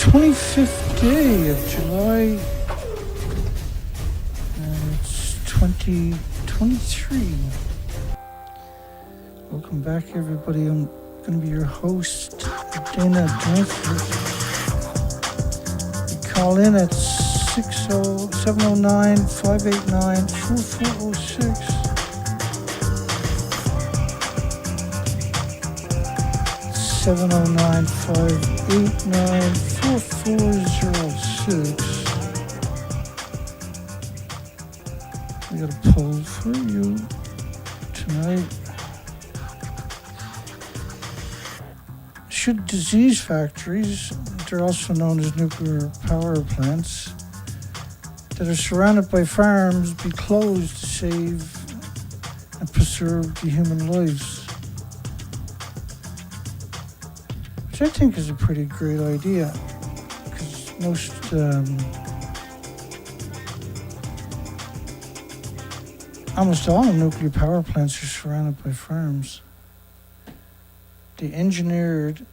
25th day of July, and it's 2023. Welcome back, everybody. I'm going to be your host, Dana Durnford. You call in at 709-589-4406. 709-589-4406. We got a poll for you tonight. Should disease factories, they're also known as nuclear power plants, that are surrounded by farms be closed to save and preserve the human lives? Which I think is a pretty great idea, because almost all nuclear power plants are surrounded by farms. They engineered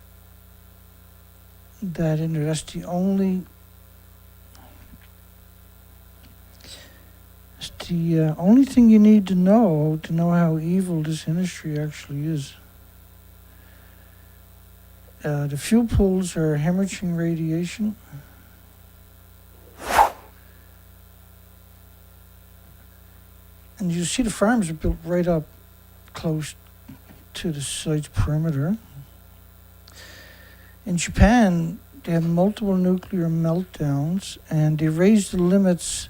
that in there. That's the only thing you need to know how evil this industry actually is. The fuel pools are hemorrhaging radiation. And you see the farms are built right up close to the site's perimeter. In Japan, they have multiple nuclear meltdowns, and they raise the limits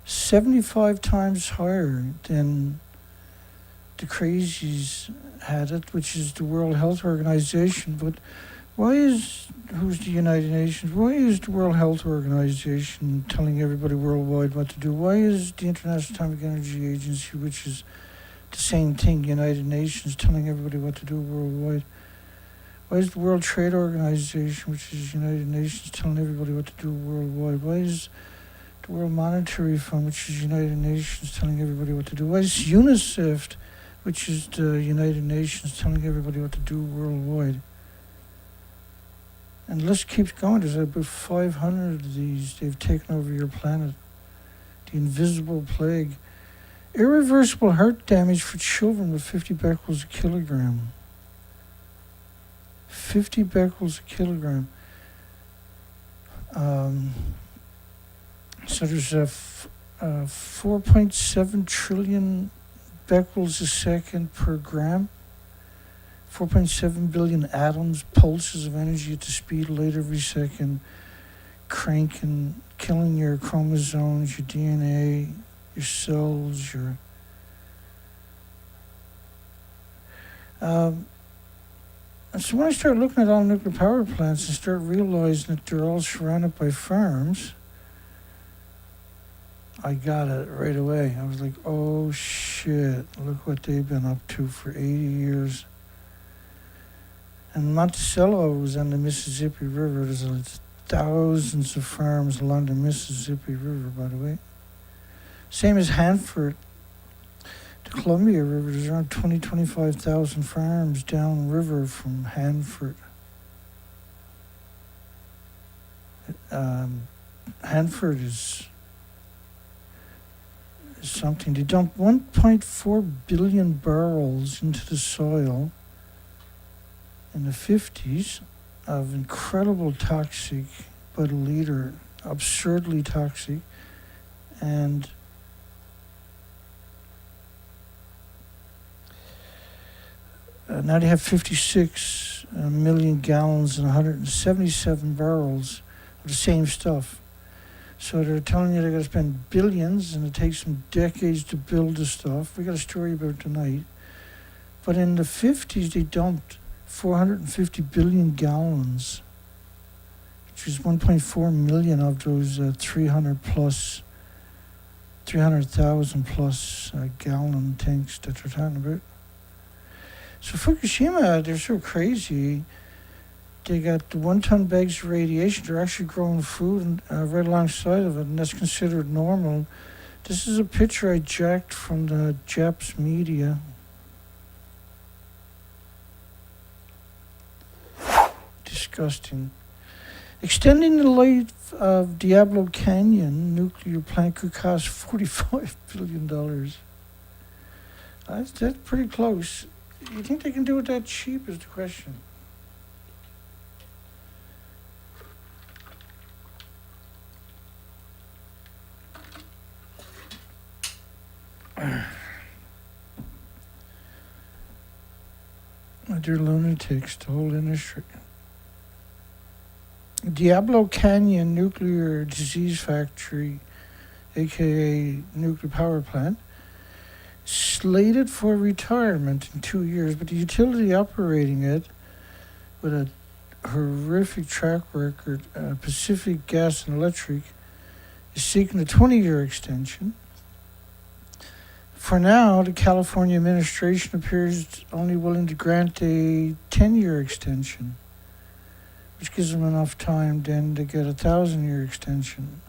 75 times higher than the crazies had it, which is the World Health Organization. But who's the United Nations? Why is the World Health Organization telling everybody worldwide what to do? Why is the International Atomic Energy Agency, which is the same thing, United Nations, telling everybody what to do worldwide? Why is the World Trade Organization, which is United Nations, telling everybody what to do worldwide? Why is the World Monetary Fund, which is United Nations, telling everybody what to do? Why is UNICEF, which is the United Nations, telling everybody what to do worldwide? And the list keeps going. There's about 500 of these. They've taken over your planet. The invisible plague. Irreversible heart damage for children with 50 becquerels a kilogram. 50 becquerels a kilogram. So there's a 4.7 trillion becquerels a second per gram. 4.7 billion atoms, pulses of energy at the speed of light every second, cranking, killing your chromosomes, your DNA, your cells, your... And so when I started looking at all nuclear power plants and start realizing that they're all surrounded by farms, I got it right away. I was like, oh shit, look what they've been up to for 80 years. And Monticello was on the Mississippi River. There's thousands of farms along the Mississippi River, by the way. Same as Hanford. The Columbia River, there's around 25,000 farms downriver from Hanford. Hanford is something. They dumped 1.4 billion barrels into the soil in the 50s of incredible toxic, but a liter, absurdly toxic, and now they have 56 million gallons and 177 barrels of the same stuff. So they're telling you they're going to spend billions, and it takes them decades to build the stuff. We got a story about it tonight. But in the 50s, they dumped 450 billion gallons, which is 1.4 million of those 300,000 plus gallon tanks that they're talking about. So Fukushima, they're so crazy. They got the 1-ton bags of radiation. They're actually growing food right alongside of it, and that's considered normal. This is a picture I jacked from the Japs media. Disgusting. Extending the life of Diablo Canyon nuclear plant could cost $45 billion. That's pretty close. You think they can do it that cheap is the question. They're lunatics, the whole industry. Diablo Canyon Nuclear Disease Factory, aka nuclear power plant, slated for retirement in 2 years, but the utility operating it with a horrific track record, Pacific Gas and Electric, is seeking a 20-year extension. For now, the California administration appears only willing to grant a 10-year extension, which gives them enough time then to get a 1,000-year extension.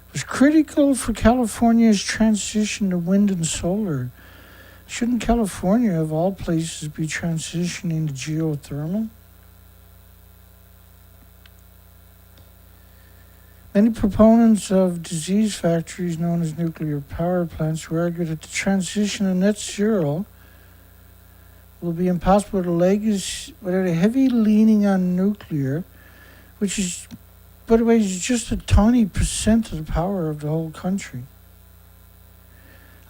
It was critical for California's transition to wind and solar. Shouldn't California, of all places, be transitioning to geothermal? Many proponents of disease factories known as nuclear power plants who argue that the transition to net zero will be impossible without a heavy leaning on nuclear, which is, by the way, is just a tiny percent of the power of the whole country.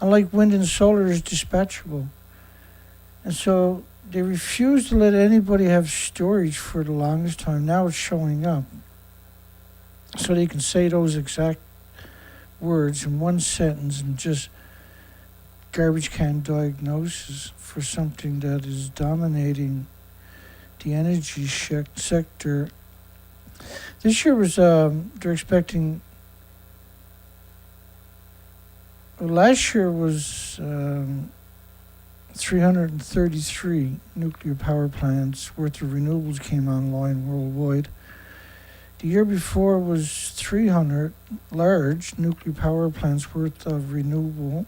Unlike wind and solar is dispatchable. And so they refused to let anybody have storage for the longest time. Now it's showing up. So they can say those exact words in one sentence and just garbage can diagnosis for something that is dominating the energy sector. This year was, they're expecting, last year was 333 nuclear power plants worth of renewables came online worldwide. The year before was 300 large nuclear power plants worth of renewable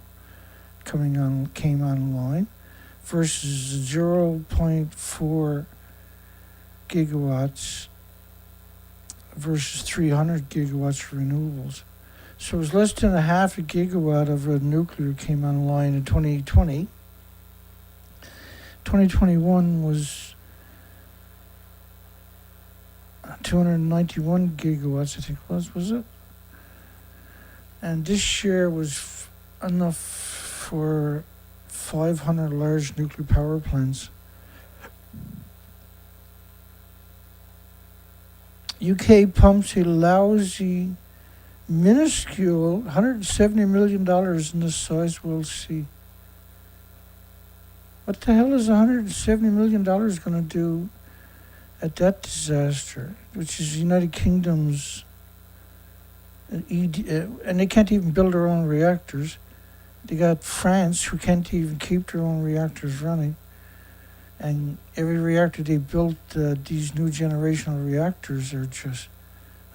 came online versus 0.4 gigawatts versus 300 gigawatts of renewables. So it was less than a half a gigawatt of nuclear came online in 2020. 2021 was 291 gigawatts, I think was it? And this year was enough for 500 large nuclear power plants. UK pumps a lousy, minuscule $170 million in the Sizewell C. What the hell is $170 million going to do at that disaster, which is the United Kingdom's, and they can't even build their own reactors. They got France, who can't even keep their own reactors running. And every reactor they built, these new generational reactors are just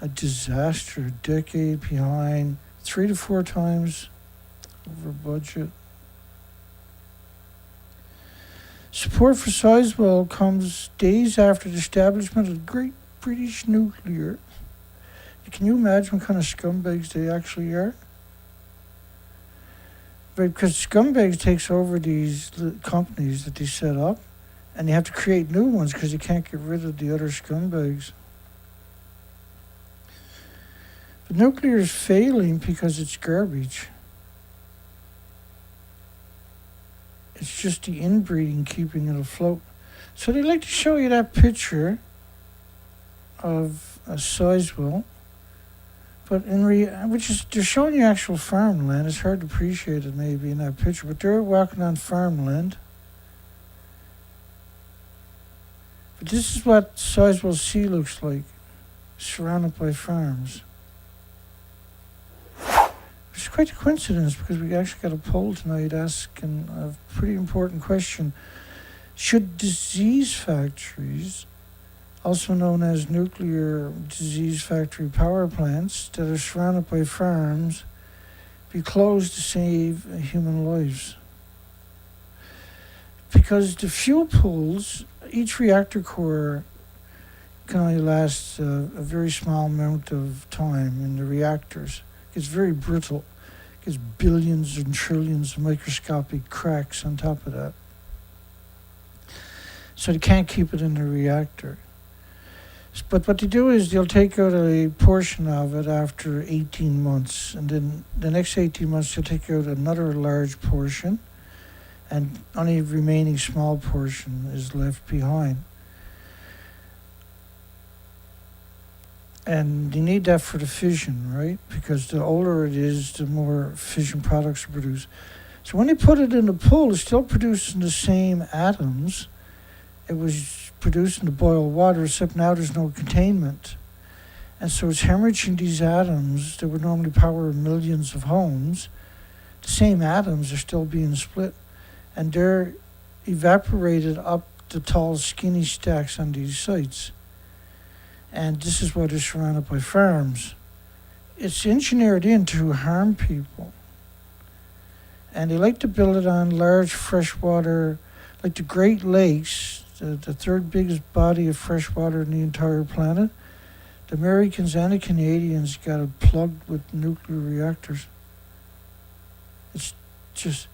a disaster, a decade behind, 3 to 4 times over budget. Support for Sizewell comes days after the establishment of Great British Nuclear. Can you imagine what kind of scumbags they actually are? Because scumbags takes over these companies that they set up, and they have to create new ones because they can't get rid of the other scumbags. But nuclear is failing because it's garbage. It's just the inbreeding keeping it afloat. So they like to show you that picture of a Sizewell, but they're showing you actual farmland. It's hard to appreciate it maybe in that picture, but they're walking on farmland. But this is what Sizewell C looks like, surrounded by farms. It's quite a coincidence because we actually got a poll tonight asking a pretty important question. Should disease factories, also known as nuclear disease factory power plants that are surrounded by farms, be closed to save human lives? Because the fuel pools, each reactor core can only last a very small amount of time in the reactors. It's very brittle. It gets billions and trillions of microscopic cracks on top of that. So they can't keep it in the reactor. But what they do is they'll take out a portion of it after 18 months, and then the next 18 months they'll take out another large portion, and only a remaining small portion is left behind. And you need that for the fission, right? Because the older it is, the more fission products are produced. So when they put it in the pool, it's still producing the same atoms. It was producing the boiled water, except now there's no containment. And so it's hemorrhaging these atoms that would normally power millions of homes. The same atoms are still being split, and they're evaporated up the tall, skinny stacks on these sites. And this is why they're surrounded by farms. It's engineered in to harm people. And they like to build it on large freshwater, like the Great Lakes, the third biggest body of fresh water in the entire planet. The Americans and the Canadians got it plugged with nuclear reactors. It's just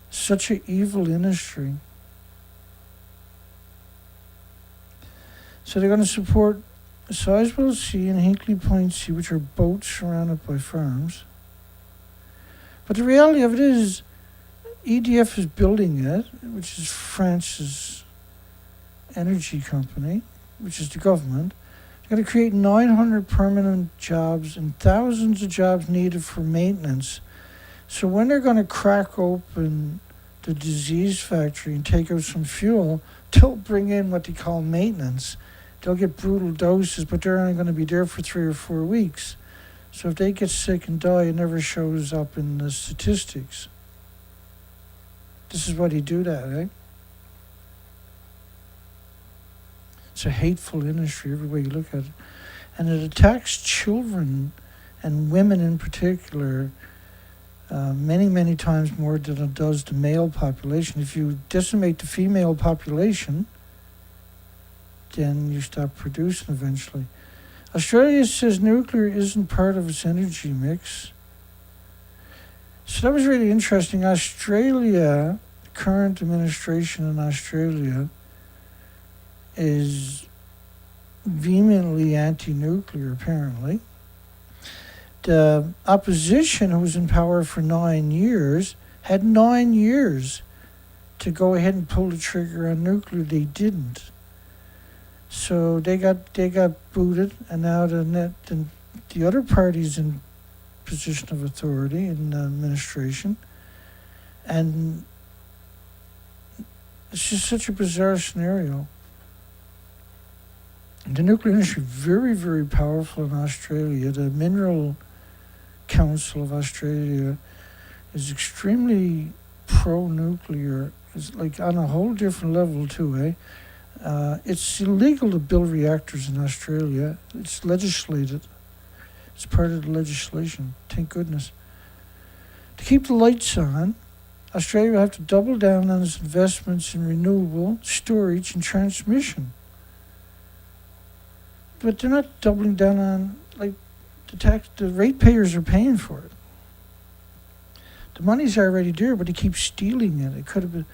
such an evil industry. So they're going to support Sizewell C and Hinkley Point C, which are boats surrounded by farms. But the reality of it is, EDF is building it, which is France's energy company, which is the government. They're going to create 900 permanent jobs and thousands of jobs needed for maintenance. So when they're going to crack open the disease factory and take out some fuel, they'll bring in what they call maintenance. They'll get brutal doses, but they're only going to be there for 3 or 4 weeks. So if they get sick and die, it never shows up in the statistics. This is why they do that, eh? It's a hateful industry, every way you look at it. And it attacks children and women in particular many, many times more than it does the male population. If you decimate the female population, then you stop producing eventually. Australia says nuclear isn't part of its energy mix. So that was really interesting. Australia, the current administration in Australia is vehemently anti-nuclear, apparently. The opposition, who was in power for 9 years, had 9 years to go ahead and pull the trigger on nuclear. They didn't. So they got booted, and now the other party's in position of authority in the administration, and it's just such a bizarre scenario. The nuclear industry is very, very powerful in Australia. The Mineral Council of Australia is extremely pro-nuclear. It's like on a whole different level too, eh? It's illegal to build reactors in Australia. It's legislated. It's part of the legislation, thank goodness. To keep the lights on, Australia will have to double down on its investments in renewable storage and transmission. But they're not doubling down on, like, the ratepayers are paying for it. The money's already there, but they keep stealing it. It could have been,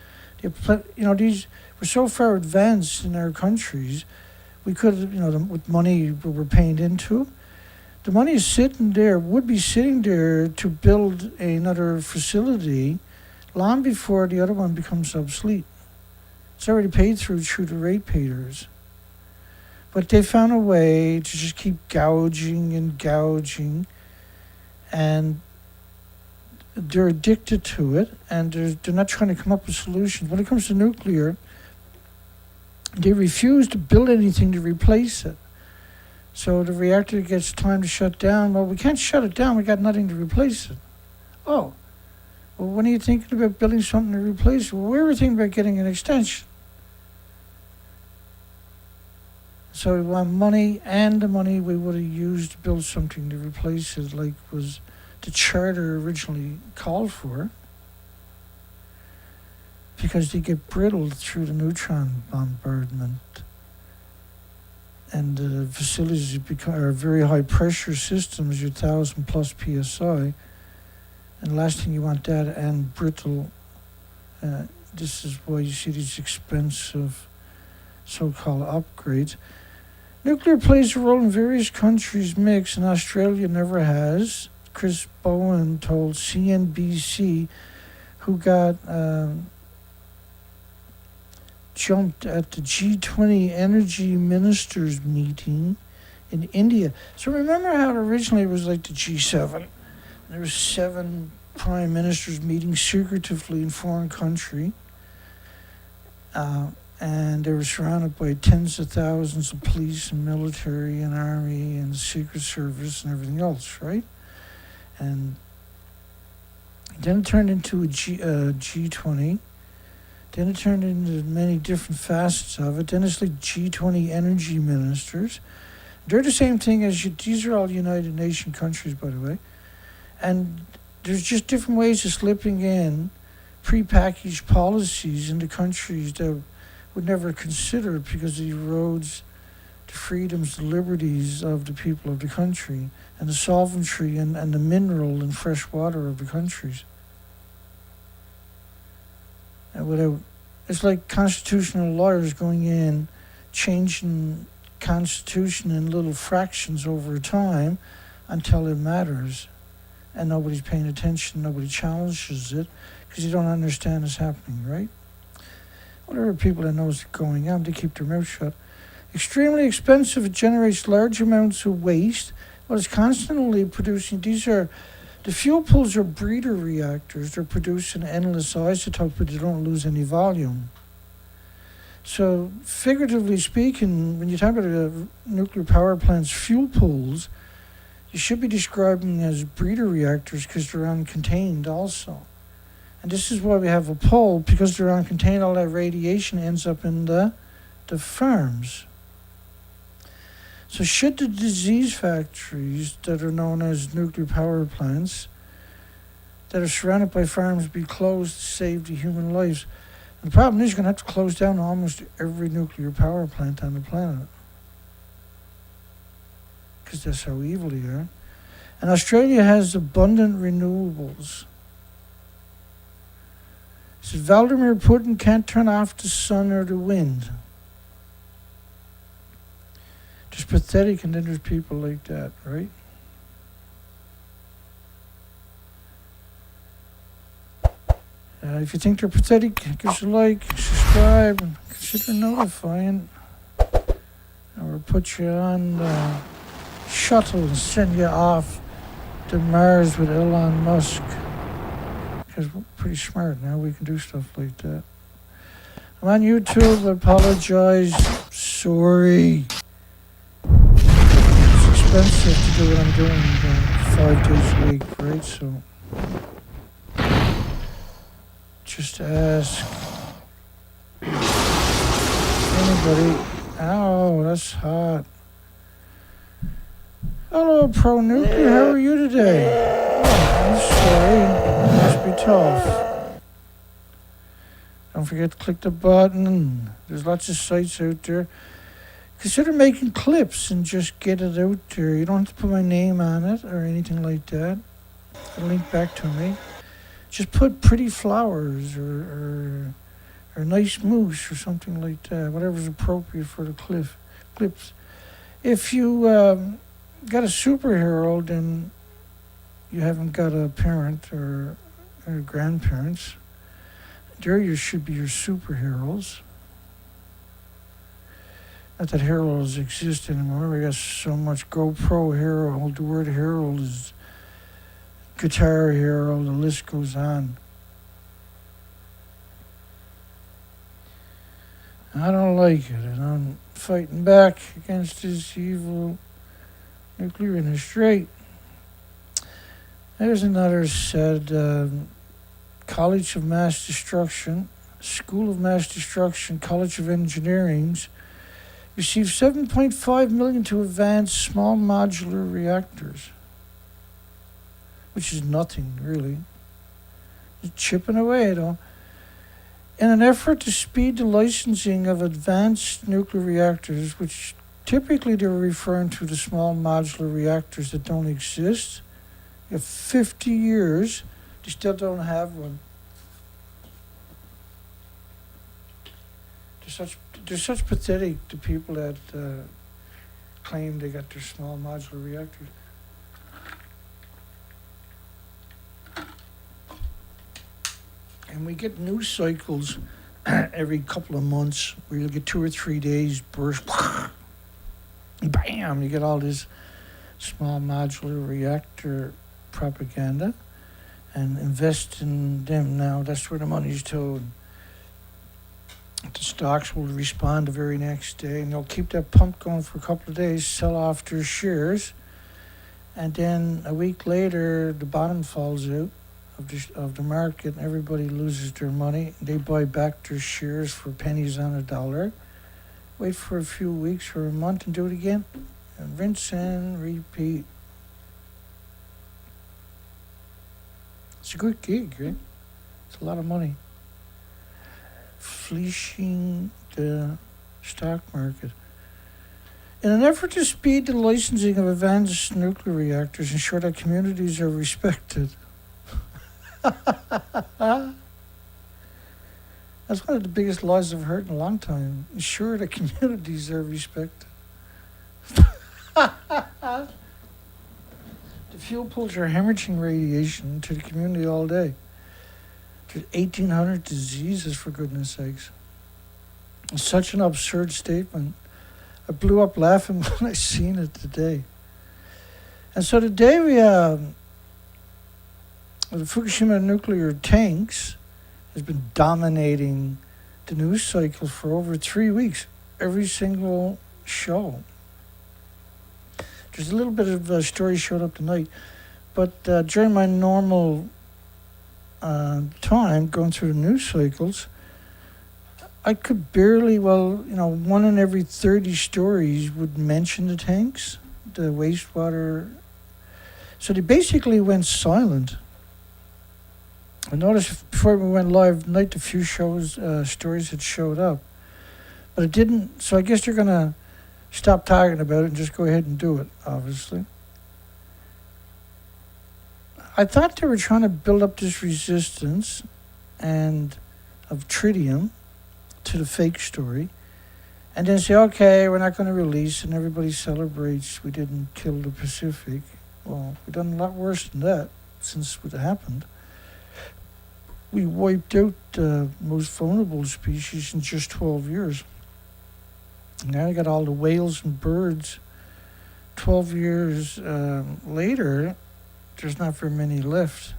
these, we're so far advanced in our countries, we could have, with money we're paying into, the money is sitting there, would be sitting there to build another facility long before the other one becomes obsolete. It's already paid through the ratepayers. But they found a way to just keep gouging, and they're addicted to it, and they're not trying to come up with solutions. When it comes to nuclear, they refuse to build anything to replace it. So the reactor gets time to shut down. Well, we can't shut it down. We got nothing to replace it. Oh, well, when are you thinking about building something to replace it? Well, we were thinking about getting an extension. So we want money, and the money we would have used to build something to replace it, like was the charter originally called for, because they get brittled through the neutron bombardment. and the facilities are very high pressure systems, your 1,000 plus psi. And the last thing you want that and brittle. This is why you see these expensive so-called upgrades. Nuclear plays a role in various countries' mix, and Australia never has. Chris Bowen told CNBC, who got jumped at the G20 energy ministers meeting in India. So remember how originally it was like the G7? There were 7 prime ministers meeting secretively in foreign country, and they were surrounded by tens of thousands of police and military and army and secret service and everything else, right? And then it turned into a G20. Then it turned into many different facets of it. Then it's like G20 energy ministers. They're the same thing as these are all United Nations countries, by the way. And there's just different ways of slipping in prepackaged policies into countries that would never consider it because it erodes the freedoms, the liberties of the people of the country and the sovereignty and the mineral and fresh water of the countries. And it's like constitutional lawyers going in, changing constitution in little fractions over time until it matters. And nobody's paying attention, nobody challenges it, because you don't understand it's happening, right? Whatever people that knows what's going on, they keep their mouth shut. Extremely expensive, it generates large amounts of waste, but it's constantly producing, the fuel pools are breeder reactors, they're producing endless isotopes, but they don't lose any volume. So, figuratively speaking, when you talk about a nuclear power plant's fuel pools, you should be describing them as breeder reactors because they're uncontained also. And this is why we have a poll, because they're uncontained, all that radiation ends up in the farms. So should the disease factories that are known as nuclear power plants that are surrounded by farms be closed to save the human lives? And the problem is you're going to have to close down almost every nuclear power plant on the planet, because that's how evil they are. And Australia has abundant renewables. It says Vladimir Putin can't turn off the sun or the wind. Just pathetic, and then there's people like that, right? If you think they're pathetic, give us a like, subscribe, and consider notifying. And we'll put you on the shuttle and send you off to Mars with Elon Musk. Because we're pretty smart now, we can do stuff like that. I'm on YouTube, I apologize, sorry. It's expensive to do what I'm doing 5 days a week, right? So, just ask anybody. Ow, that's hot. Hello, Pro Nuclear, how are you today? Oh, I'm sorry, it must be tough. Don't forget to click the button. There's lots of sites out there. Consider making clips and just get it out there. You don't have to put my name on it or anything like that. It'll link back to me. Just put pretty flowers or nice moose or something like that. Whatever's appropriate for the clips. If you got a superhero, then you haven't got a parent or grandparents. There should be your superheroes. Not that heroes exist anymore. We got so much GoPro hero. The word hero is Guitar Hero. The list goes on. I don't like it, and I'm fighting back against this evil nuclear industry. There's another said College of Mass Destruction, School of Mass Destruction, College of Engineering's received $7.5 million to advance small modular reactors, which is nothing really. Just chipping away though. In an effort to speed the licensing of advanced nuclear reactors, which Typically, they're referring to the small modular reactors that don't exist. You have 50 years, they still don't have one. They're such pathetic, the people that claim they got their small modular reactors. And we get news cycles every couple of months where you'll get 2 or 3 days burst. Bam! You get all this small modular reactor propaganda, and invest in them now. That's where the money's told. The stocks will respond the very next day, and they'll keep that pump going for a couple of days, sell off their shares, and then a week later, the bottom falls out of the market, and everybody loses their money. They buy back their shares for pennies on a dollar, wait for a few weeks or a month, and do it again, and rinse and repeat. It's a good gig, right? It's a lot of money. Fleecing the stock market. In an effort to speed the licensing of advanced nuclear reactors, ensure that communities are respected. That's one of the biggest lies I've heard in a long time. Ensure that communities are respected. The fuel pools are hemorrhaging radiation to the community all day. There's 1,800 diseases, for goodness sakes. It's such an absurd statement. I blew up laughing when I seen it today. And so today the Fukushima nuclear tanks has been dominating the news cycle for over 3 weeks. Every single show. There's a little bit of a story showed up tonight, but during my normal time going through the news cycles, I could barely, 1 in every 30 stories would mention the tanks, the wastewater. So they basically went silent. I noticed before we went live tonight, a few stories had showed up, but it didn't. So I guess they're going to stop talking about it and just go ahead and do it, obviously. I thought they were trying to build up this resistance and of tritium to the fake story, and then say, okay, we're not going to release, and everybody celebrates we didn't kill the Pacific. Well, we've done a lot worse than that since it happened. We wiped out the most vulnerable species in just 12 years. Now you got all the whales and birds. 12 years later, there's not very many left.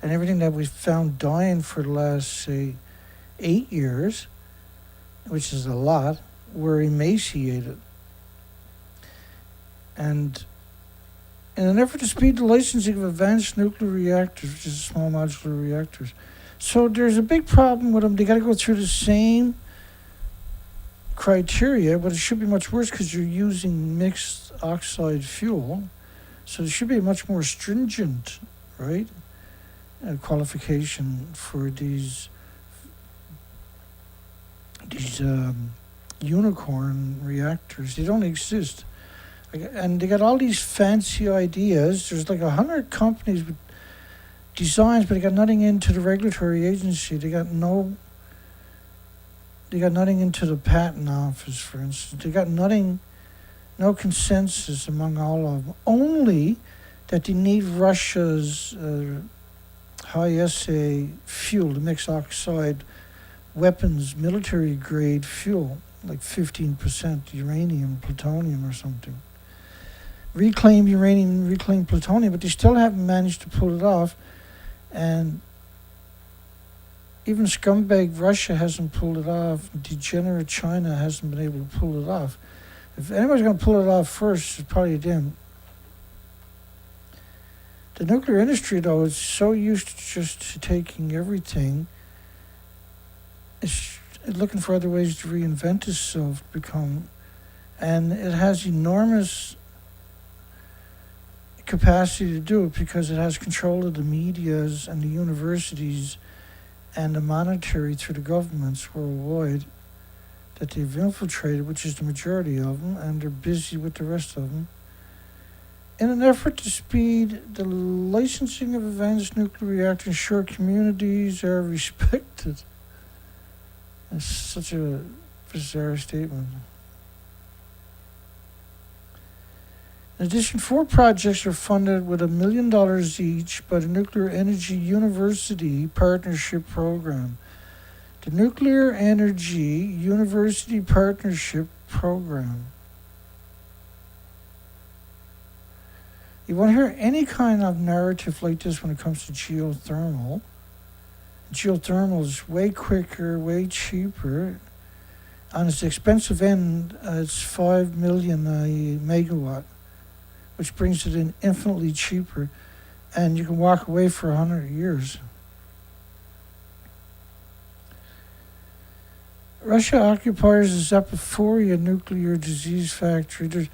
And everything that we found dying for the last, say, 8 years, which is a lot, were emaciated. And in an effort to speed the licensing of advanced nuclear reactors, which is small modular reactors. So there's a big problem with them. They got to go through the same criteria, but it should be much worse because you're using mixed oxide fuel. So there should be a much more stringent, right, qualification for these unicorn reactors. They don't exist. And they got all these fancy ideas. There's like 100 companies with designs, but they got nothing into the regulatory agency. They got nothing into the patent office, for instance. They got nothing, no consensus among all of them. Only that they need Russia's high-assay fuel, the mixed oxide weapons, military-grade fuel, like 15% uranium, plutonium or something. Reclaim uranium, reclaim plutonium, but they still haven't managed to pull it off. And even scumbag Russia hasn't pulled it off. Degenerate China hasn't been able to pull it off. If anyone's going to pull it off first, it's probably them. The nuclear industry, though, is so used to just taking everything. It's looking for other ways to reinvent itself, and it has enormous capacity to do it because it has control of the medias and the universities and the monetary through the governments worldwide. that they've infiltrated, which is the majority of them, and they're busy with the rest of them. In an effort to speed the licensing of advanced nuclear reactors, ensure communities are respected. That's such a bizarre statement. In addition, 4 projects are funded with $1 million each by the Nuclear Energy University Partnership Program. The Nuclear Energy University Partnership Program. You want to hear any kind of narrative like this when it comes to geothermal. Geothermal is way quicker, way cheaper. On its expensive end, it's 5 million a megawatt, which brings it in infinitely cheaper, and you can walk away for 100 years. Russia occupies the Zaporizhzhia nuclear disease factory.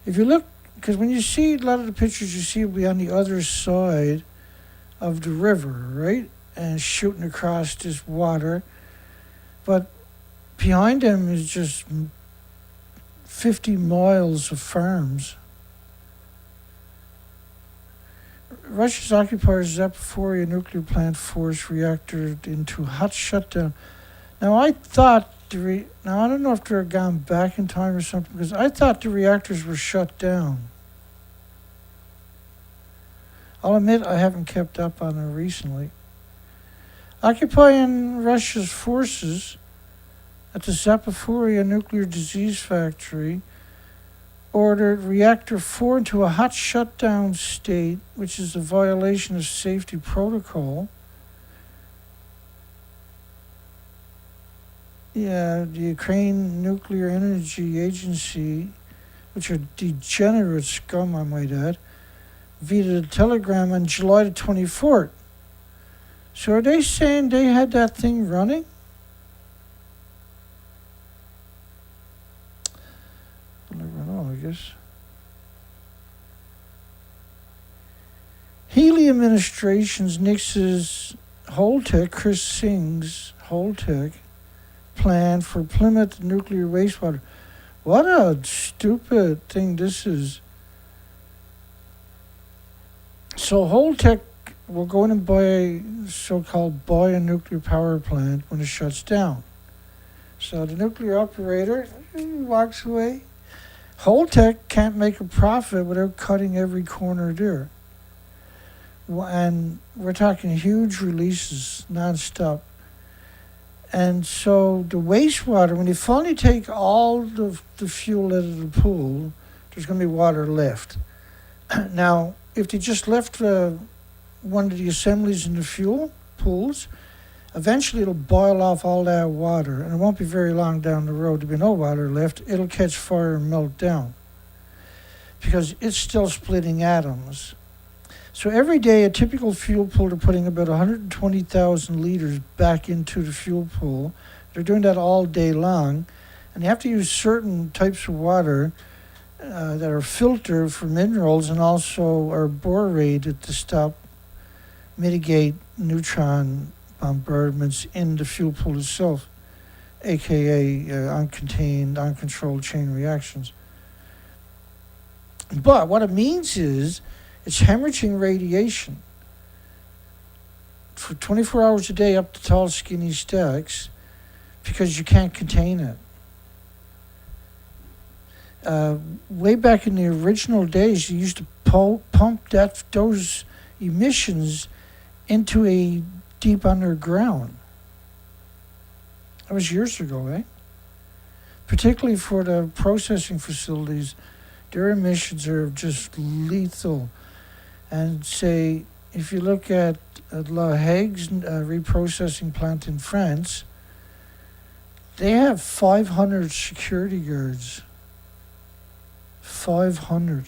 If you look, because when you see a lot of the pictures, you see it'll be on the other side of the river, right? And shooting across this water. But behind them is just 50 miles of farms. Russia's occupies Zaporizhzhia nuclear plant forced reactor into hot shutdown. Now I thought now I don't know if they're gone back in time or something, because I thought the reactors were shut down. I'll admit I haven't kept up on it recently. Occupying Russia's forces at the Zaporizhzhia nuclear disease factory ordered Reactor 4 into a hot shutdown state, which is a violation of safety protocol. Yeah, the Ukraine Nuclear Energy Agency, which are degenerate scum, I might add, via a telegram on July the 24th. So are they saying they had that thing running? I'll never know, I guess. Healy administration's Nix's Holtec, Chris Singh's Holtec, plan for Plymouth nuclear wastewater. What a stupid thing this is. So Holtec will go in and buy a nuclear power plant when it shuts down. So the nuclear operator walks away. Holtec can't make a profit without cutting every corner there. And we're talking huge releases, nonstop. And so the wastewater, when you finally take all the fuel out of the pool, there's going to be water left. Now, if they just left one of the assemblies in the fuel pools, eventually it'll boil off all that water, and it won't be very long down the road. There'll be no water left. It'll catch fire and melt down because it's still splitting atoms. So every day, a typical fuel pool, they're putting about 120,000 liters back into the fuel pool. They're doing that all day long, and they have to use certain types of water that are filtered for minerals and also are borated to mitigate neutron bombardments in the fuel pool itself, aka uncontained, uncontrolled chain reactions. But what it means is it's hemorrhaging radiation for 24 hours a day up to tall, skinny stacks because you can't contain it. Way back in the original days, you used to pump those emissions into a deep underground. That was years ago, eh? Particularly for the processing facilities, their emissions are just lethal. And say, if you look at La Hague's reprocessing plant in France, they have 500 security guards. 500.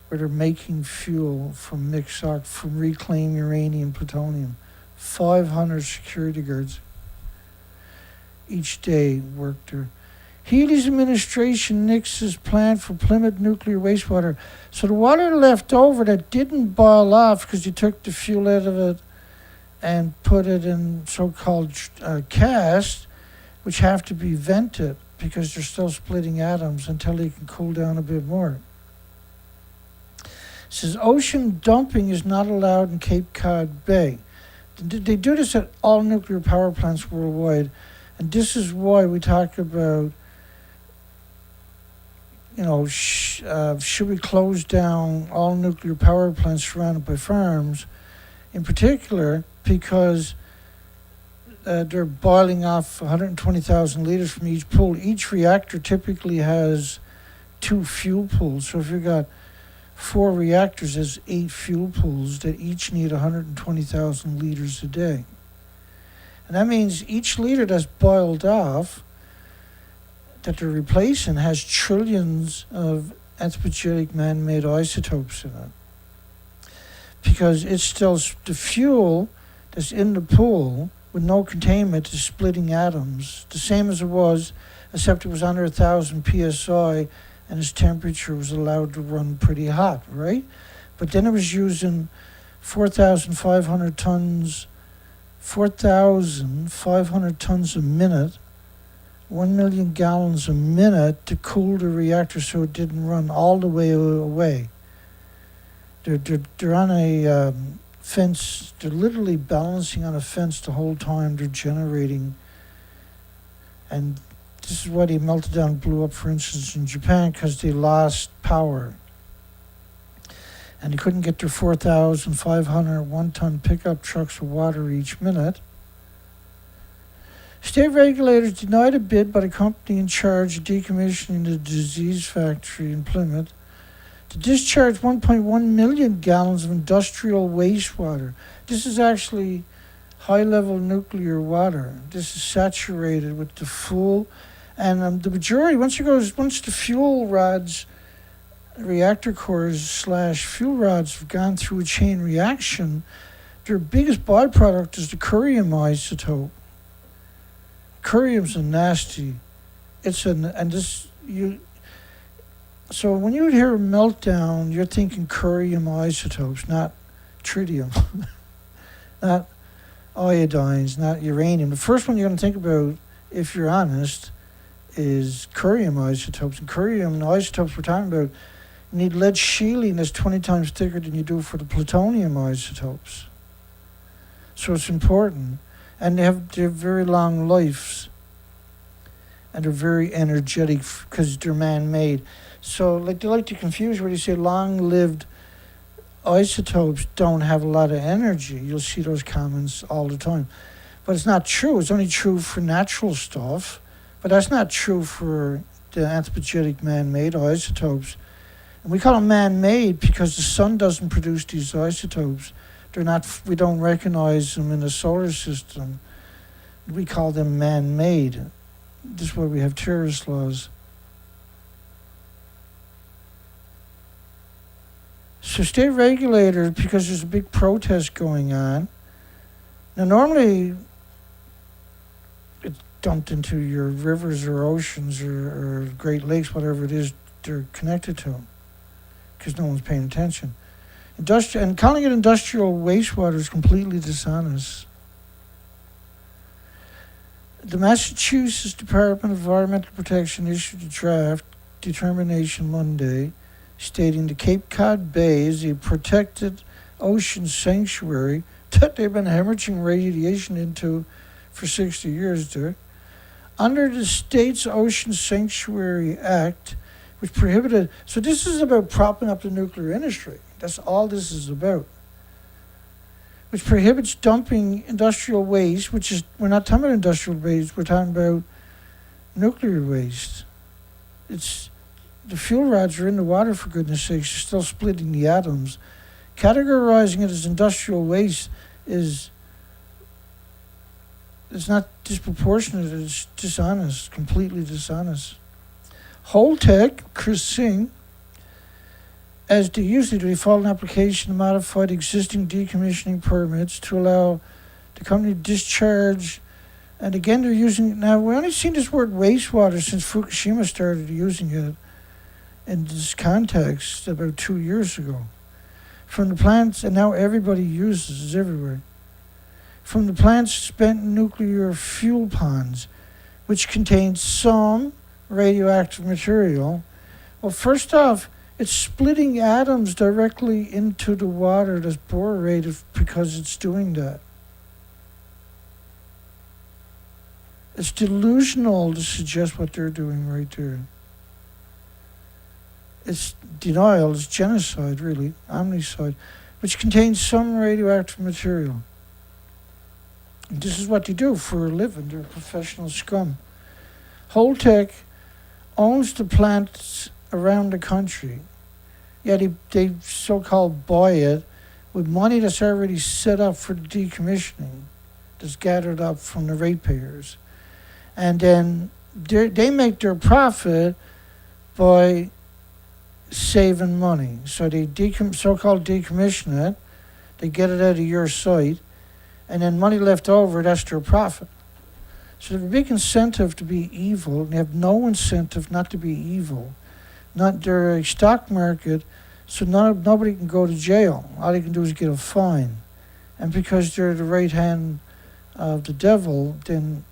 Where they're making fuel from from reclaimed uranium, plutonium. 500 security guards each day work there. Healy's administration nixes plan for Plymouth nuclear wastewater. So the water left over that didn't boil off because you took the fuel out of it and put it in so-called cast, which have to be vented because they're still splitting atoms until they can cool down a bit more. It says ocean dumping is not allowed in Cape Cod Bay. They do this at all nuclear power plants worldwide, and this is why we talk about, should we close down all nuclear power plants surrounded by farms, in particular because they're boiling off 120,000 liters from each pool. Each reactor typically has 2 fuel pools, so if you've got 4 reactors, there's 8 fuel pools that each need 120,000 liters a day. And that means each liter that's boiled off that they're replacing has trillions of anthropogenic man-made isotopes in it. Because it's still the fuel that's in the pool with no containment is splitting atoms, the same as it was, except it was under 1,000 psi and its temperature was allowed to run pretty hot, right? But then it was using 4,500 tons a minute, 1 million gallons a minute to cool the reactor so it didn't run all the way away. They're on a fence, they're literally balancing on a fence the whole time they're generating. And this is why they melted down and blew up, for instance, in Japan, because they lost power. And they couldn't get their 4,500 one-ton pickup trucks of water each minute. State regulators denied a bid by the company in charge of decommissioning the disease factory in Plymouth to discharge 1.1 million gallons of industrial wastewater. This is actually high-level nuclear water. This is saturated with the fuel, and the majority, once the fuel rods, reactor cores / fuel rods have gone through a chain reaction, their biggest byproduct is the curium isotope. Curium's a nasty. So when you hear a meltdown, you're thinking curium isotopes, not tritium, not iodines, not uranium. The first one you're going to think about, if you're honest, is curium isotopes. And curium isotopes we're talking about need lead shielding that's 20 times thicker than you do for the plutonium isotopes. So it's important. And they have very long lives. And they're very energetic because they're man-made. So they like to confuse where they say long-lived isotopes don't have a lot of energy. You'll see those comments all the time. But it's not true. It's only true for natural stuff. But that's not true for the anthropogenic man-made isotopes. And we call them man-made because the sun doesn't produce these isotopes. We don't recognize them in the solar system. We call them man-made. This is why we have terrorist laws. So state regulators, because there's a big protest going on. Now normally it's dumped into your rivers or oceans or Great Lakes, whatever it is they're connected to, because no one's paying attention. And calling it industrial wastewater is completely dishonest. The Massachusetts Department of Environmental Protection issued a draft determination Monday stating the Cape Cod Bay is a protected ocean sanctuary that they've been hemorrhaging radiation into for 60 years there. Under the state's Ocean Sanctuary Act, which prohibited... So this is about propping up the nuclear industry. That's all this is about. Which prohibits dumping industrial waste, which is... We're not talking about industrial waste, we're talking about nuclear waste. The fuel rods are in the water, for goodness sakes. You're still splitting the atoms. Categorizing it as industrial waste is not disproportionate. It's dishonest, completely dishonest. Holtec, Chris Singh, as they usually do, they filed an application to modify the existing decommissioning permits to allow the company to discharge. And again, they're using it now. We've only seen this word wastewater since Fukushima started using it in this context about 2 years ago. From the plants, and now everybody uses it everywhere. From the plant's spent nuclear fuel ponds, which contains some radioactive material. Well, first off, it's splitting atoms directly into the water that's borated because it's doing that. It's delusional to suggest what they're doing right there. It's denial, it's genocide, really, omnicide, which contains some radioactive material. And this is what they do for a living. They're professional scum. Holtec owns the plants around the country. Yeah, they so-called buy it with money that's already set up for the decommissioning, that's gathered up from the ratepayers. And then they make their profit by saving money. So they so-called decommission it, they get it out of your site, and then money left over, that's their profit. So they have a big incentive to be evil, and they have no incentive not to be evil. They're a stock market, so nobody can go to jail. All they can do is get a fine. And because they're the right hand of the devil, then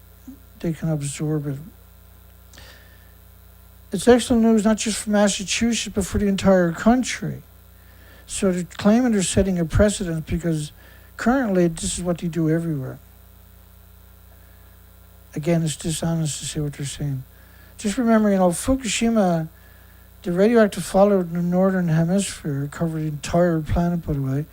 they can absorb it. It's excellent news not just for Massachusetts, but for the entire country. So they're claiming they're setting a precedent because currently this is what they do everywhere. Again, it's dishonest to say what they're saying. Just remember, Fukushima, the radioactive fallout in the northern hemisphere covered the entire planet, by the way.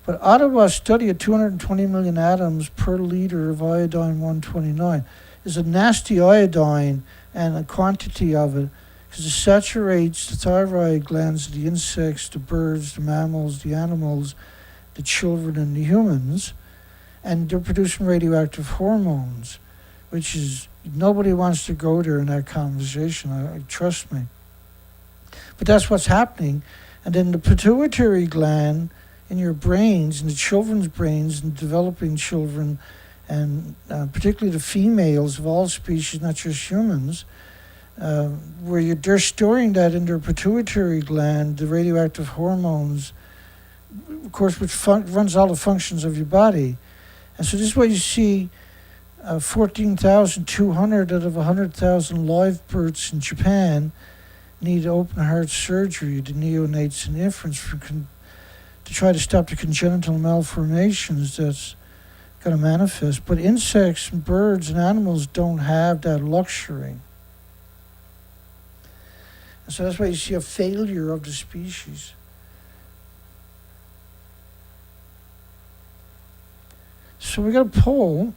But Ottawa's study of 220 million atoms per liter of iodine-129 is a nasty iodine and a quantity of it because it saturates the thyroid glands of the insects, the birds, the mammals, the animals, the children, and the humans. And they're producing radioactive hormones, which is, nobody wants to go there in that conversation, trust me. But that's what's happening. And then the pituitary gland in your brains, in the children's brains, and developing children, and particularly the females of all species, not just humans, where they're storing that in their pituitary gland, the radioactive hormones, of course, which runs all the functions of your body. And so this is what you see, 14,200 out of 100,000 live births in Japan need open heart surgery, the neonates and infants, to try to stop the congenital malformations that's going to manifest. But insects and birds and animals don't have that luxury. And so that's why you see a failure of the species. So we got a poll.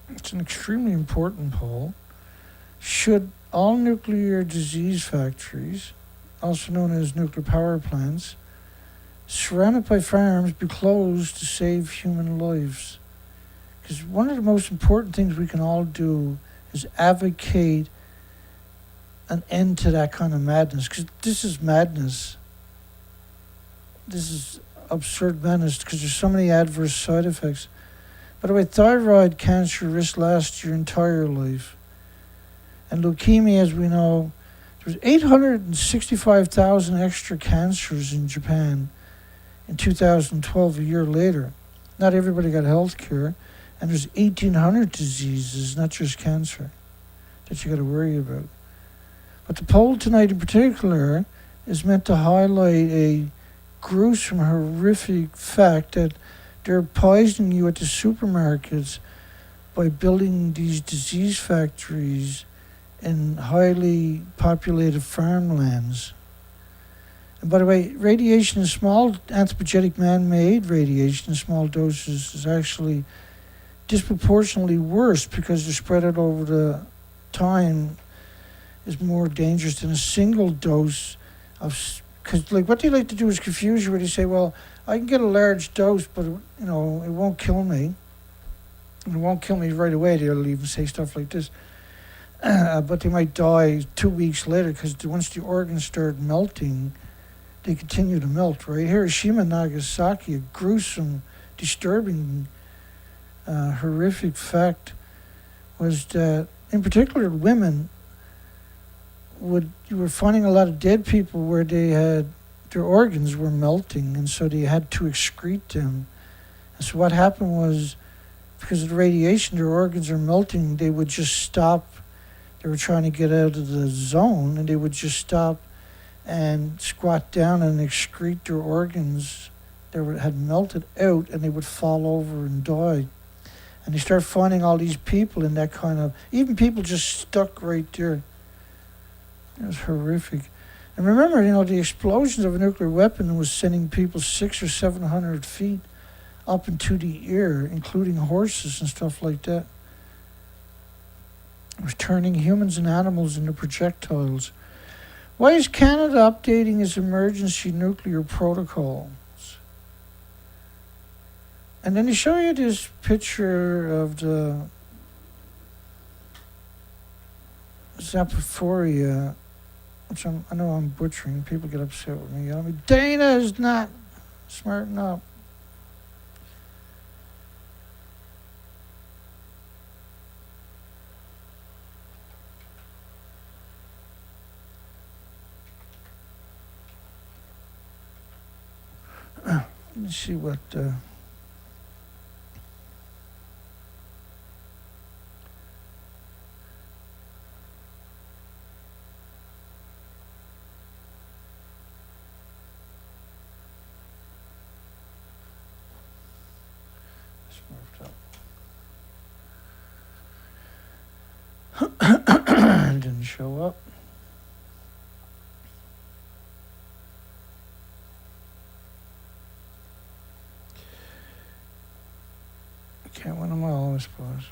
It's an extremely important poll. Should all nuclear disease factories, also known as nuclear power plants, surrounded by farms, be closed to save human lives? Because one of the most important things we can all do is advocate an end to that kind of madness, because this is madness. This is absurd madness because there's so many adverse side effects. By the way, thyroid cancer risks lasts your entire life. And leukemia, as we know, there's 865,000 extra cancers in Japan in 2012, a year later. Not everybody got health care. And there's 1,800 diseases, not just cancer, that you got to worry about. But the poll tonight in particular is meant to highlight a gruesome, horrific fact that they're poisoning you at the supermarkets by building these disease factories in highly populated farmlands. And by the way, radiation in small, anthropogenic man-made radiation in small doses is actually disproportionately worse because they're spread out over the time is more dangerous than a single dose of, because like what they like to do is confuse you where they say, well, I can get a large dose, but it won't kill me. And it won't kill me right away. They'll even say stuff like this. But they might die 2 weeks later because once the organs start melting, they continue to melt, right? Hiroshima and Nagasaki, a gruesome, disturbing, horrific fact was that, in particular, women you were finding a lot of dead people where their organs were melting, and so they had to excrete them. And so what happened was because of the radiation, their organs are melting. They would just stop. They were trying to get out of the zone, and they would just stop and squat down and excrete their organs that had melted out, and they would fall over and die. And they start finding all these people in that kind of, even people just stuck right there. It was horrific. And remember, the explosions of a nuclear weapon was sending people 600 or 700 feet up into the air, including horses and stuff like that. It was turning humans and animals into projectiles. Why is Canada updating its emergency nuclear protocols? And then they show you this picture of the Zaporizhzhia, which I know I'm butchering. People get upset with me. Dana is not smart enough. Let's see what. Didn't show up. Can't win them all, I suppose.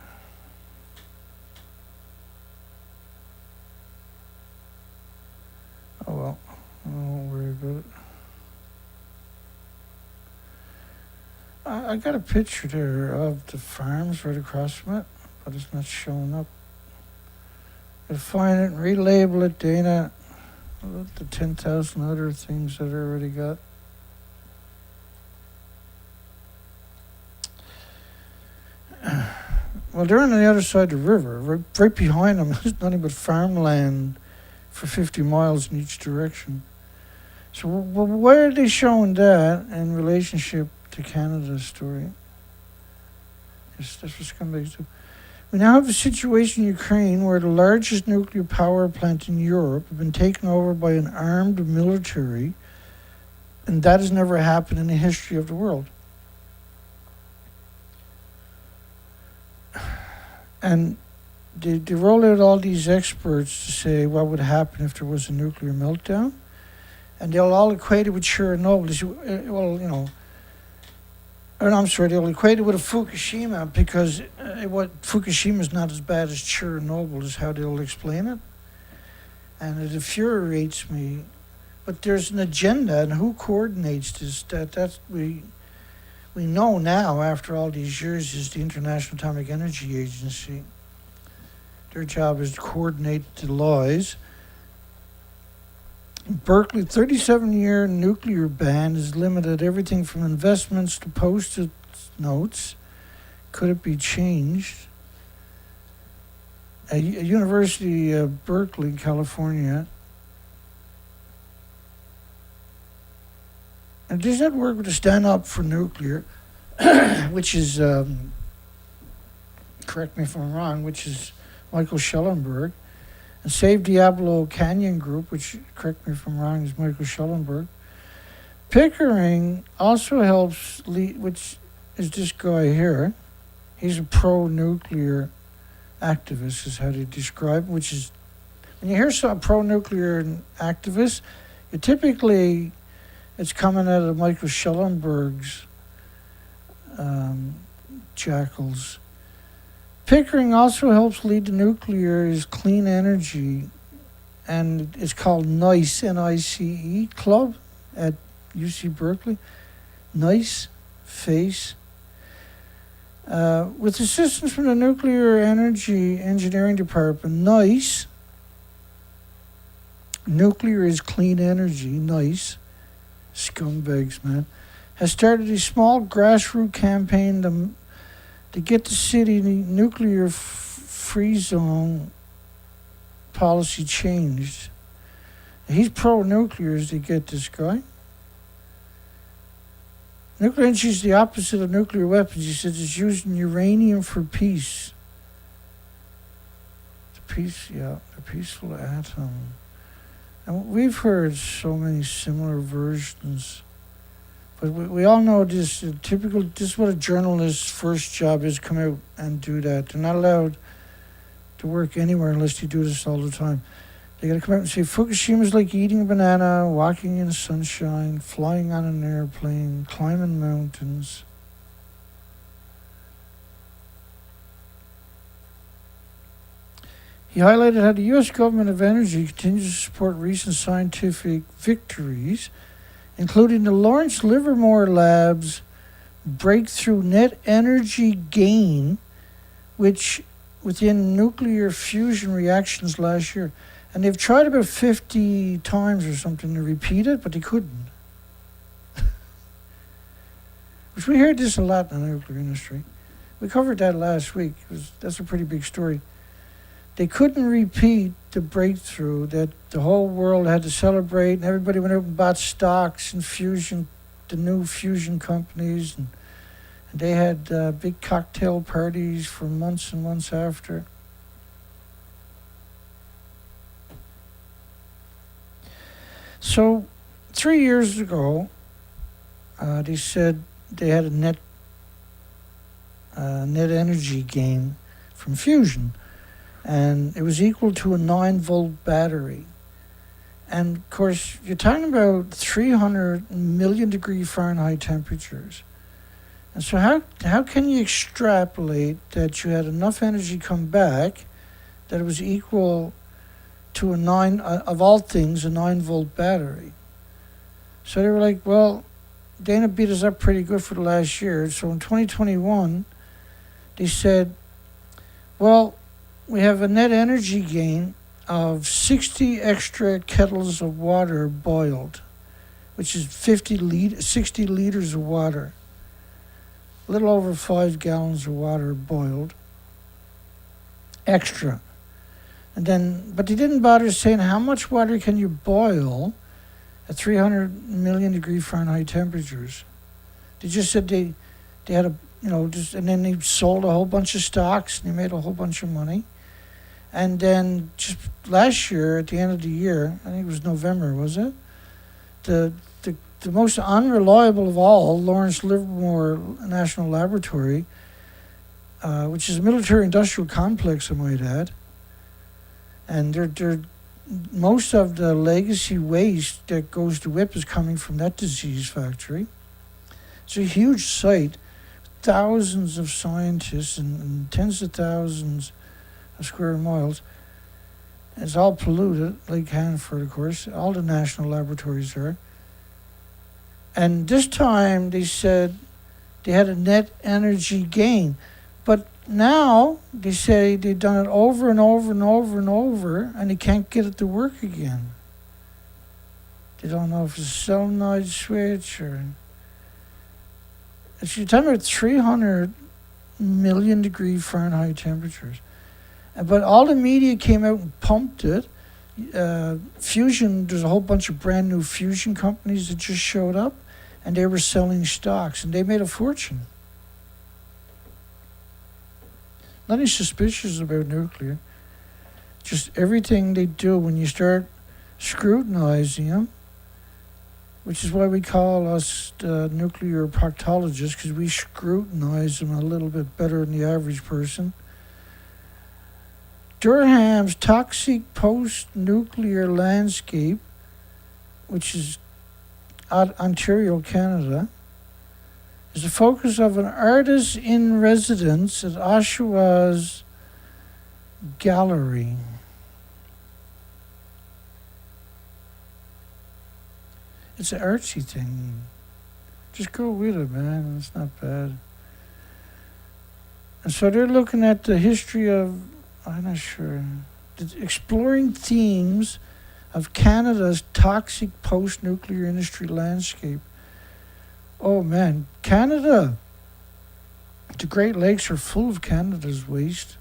Oh well, I won't worry about it. I got a picture there of the farms right across from it, but it's not showing up. I'll find it and relabel it, Dana. Look at the 10,000 other things that I already got. Well, they're on the other side of the river. Right behind them is nothing but farmland for 50 miles in each direction. So why are they showing that in relationship to Canada's story? That's what scumbags do. We now have a situation in Ukraine where the largest nuclear power plant in Europe has been taken over by an armed military, and that has never happened in the history of the world. And they roll out all these experts to say what would happen if there was a nuclear meltdown, and they'll all equate it with Chernobyl. They say, they'll equate it with a Fukushima because Fukushima is not as bad as Chernobyl is how they'll explain it. And it infuriates me. But there's an agenda, and who coordinates this? We know now, after all these years, is the International Atomic Energy Agency. Their job is to coordinate the laws. Berkeley, 37-year nuclear ban has limited everything from investments to post-it notes. Could it be changed? At University of Berkeley, California, and does that work with the Stand Up for Nuclear, which is, correct me if I'm wrong, which is Michael Schellenberg, and Save Diablo Canyon Group, which, correct me if I'm wrong, is Michael Schellenberg. Pickering also helps lead, which is this guy here. He's a pro-nuclear activist, is how they describe it, which is, when you hear some pro-nuclear activists, you typically, it's coming out of Michael Schellenberg's jackals. Pickering also helps lead the nuclear's clean energy, and it's called NICE, N-I-C-E, Club at UC Berkeley. NICE, FACE. With assistance from the Nuclear Energy Engineering Department, NICE, Nuclear is Clean Energy, NICE, scumbags, man, has started a small grassroots campaign to get the city nuclear free zone policy changed. He's pro-nuclear, as they get this guy. Nuclear energy is the opposite of nuclear weapons. He says it's using uranium for peace. The peaceful atom. And we've heard so many similar versions. But we all know this this is what a journalist's first job is, come out and do that. They're not allowed to work anywhere unless they do this all the time. They got to come out and say, Fukushima is like eating a banana, walking in the sunshine, flying on an airplane, climbing mountains. He highlighted how the U.S. Government of Energy continues to support recent scientific victories, including the Lawrence Livermore Lab's breakthrough net energy gain, which within nuclear fusion reactions last year. And they've tried about 50 times or something to repeat it, but they couldn't. Which we heard this a lot in the nuclear industry. We covered that last week. That's a pretty big story. They couldn't repeat the breakthrough that the whole world had to celebrate, and everybody went out and bought stocks in fusion, the new fusion companies, and they had big cocktail parties for months and months after. So 3 years ago, they said they had a net energy gain from fusion, and it was equal to a 9-volt battery. And of course, you're talking about 300 million degree Fahrenheit temperatures. And so how can you extrapolate that you had enough energy come back that it was equal to of all things, a 9-volt battery? So they were like, well, Dana beat us up pretty good for the last year. So in 2021, they said, well, we have a net energy gain of 60 extra kettles of water boiled, which is 60 liters of water. A little over 5 gallons of water boiled extra. And then, but they didn't bother saying how much water can you boil at 300 million degree Fahrenheit temperatures. They just said they had and then they sold a whole bunch of stocks and they made a whole bunch of money. And then just last year, at the end of the year, I think it was November, was it? The most unreliable of all, Lawrence Livermore National Laboratory, which is a military-industrial complex, I might add. And they're most of the legacy waste that goes to WIP is coming from that disease factory. It's a huge site, thousands of scientists and tens of thousands of square miles. It's all polluted, Lake Hanford, of course. All the national laboratories are. And this time they said they had a net energy gain. But now they say they've done it over and over and over and over, and they can't get it to work again. They don't know if it's a solenoid switch or... You're talking about 300 million degree Fahrenheit temperatures. But all the media came out and pumped it. Fusion, there's a whole bunch of brand new fusion companies that just showed up, and they were selling stocks, and they made a fortune. Nothing suspicious about nuclear. Just everything they do, when you start scrutinizing them, which is why we call us nuclear proctologists, because we scrutinize them a little bit better than the average person. Durham's toxic post-nuclear landscape, which is Ontario, Canada, is the focus of an artist in residence at Oshawa's gallery. It's an artsy thing. Just go with it, man. It's not bad. And so they're looking at the history of, I'm not sure, exploring themes of Canada's toxic post-nuclear industry landscape. Oh man, Canada, the Great Lakes are full of Canada's waste.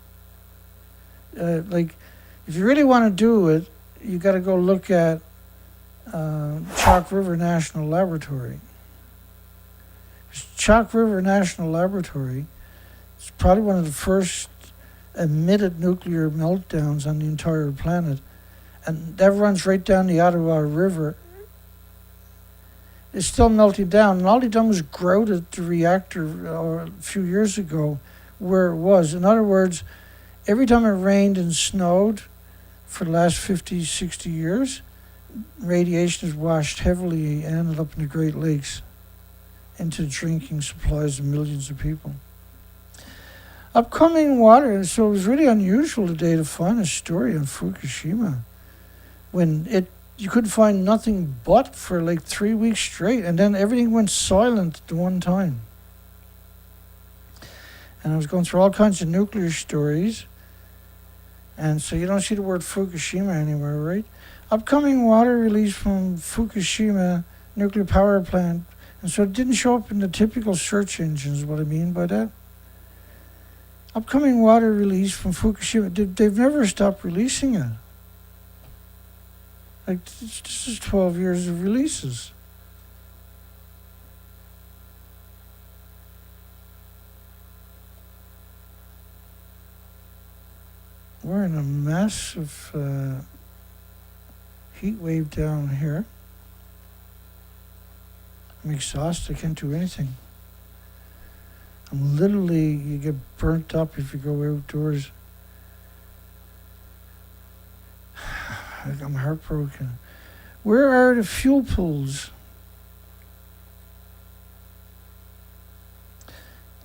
If you really want to do it, you got to go look at Chalk River National Laboratory. Chalk River National Laboratory is probably one of the first admitted nuclear meltdowns on the entire planet. And that runs right down the Ottawa River. It's still melting down. And all they done was grouted the reactor a few years ago where it was. In other words, every time it rained and snowed for the last 50, 60 years, radiation is washed heavily and ended up in the Great Lakes into drinking supplies of millions of people. Upcoming water, so it was really unusual today to find a story on Fukushima when you could find nothing but for like 3 weeks straight, and then everything went silent at one time. And I was going through all kinds of nuclear stories, and so you don't see the word Fukushima anywhere, right? Upcoming water release from Fukushima nuclear power plant, and so it didn't show up in the typical search engines, what I mean by that. Upcoming water release from Fukushima, they've never stopped releasing it. Like, this is 12 years of releases. We're in a massive heat wave down here. I'm exhausted, I can't do anything. I'm literally, you get burnt up if you go outdoors. I'm heartbroken. Where are the fuel pools?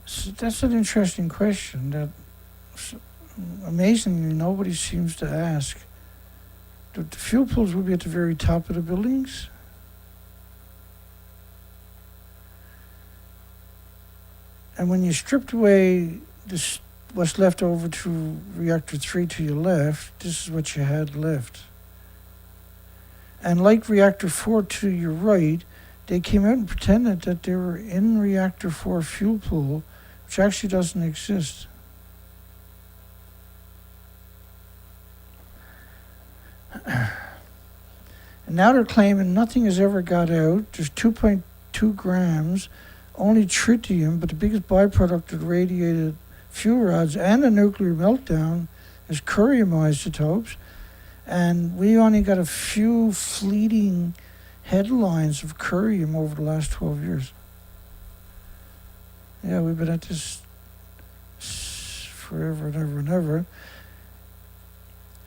So that's an interesting question that amazingly nobody seems to ask. The fuel pools would be at the very top of the buildings. And when you stripped away this, what's left over to reactor 3 to your left, this is what you had left. And like reactor 4 to your right, they came out and pretended that they were in reactor 4 fuel pool, which actually doesn't exist. And now they're claiming nothing has ever got out. There's 2.2 grams, only tritium, but the biggest byproduct of radiated fuel rods and a nuclear meltdown is curium isotopes. And we only got a few fleeting headlines of curium over the last 12 years. Yeah, we've been at this forever and ever and ever.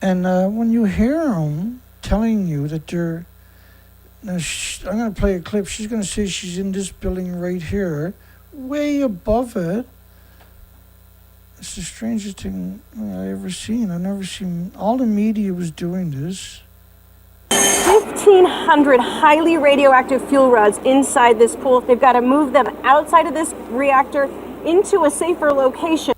And when you hear them telling you that they're, now I'm going to play a clip. She's going to say she's in this building right here, way above it. It's the strangest thing I ever seen. I've never seen, all the media was doing this. 1,500 highly radioactive fuel rods inside this pool. They've got to move them outside of this reactor into a safer location.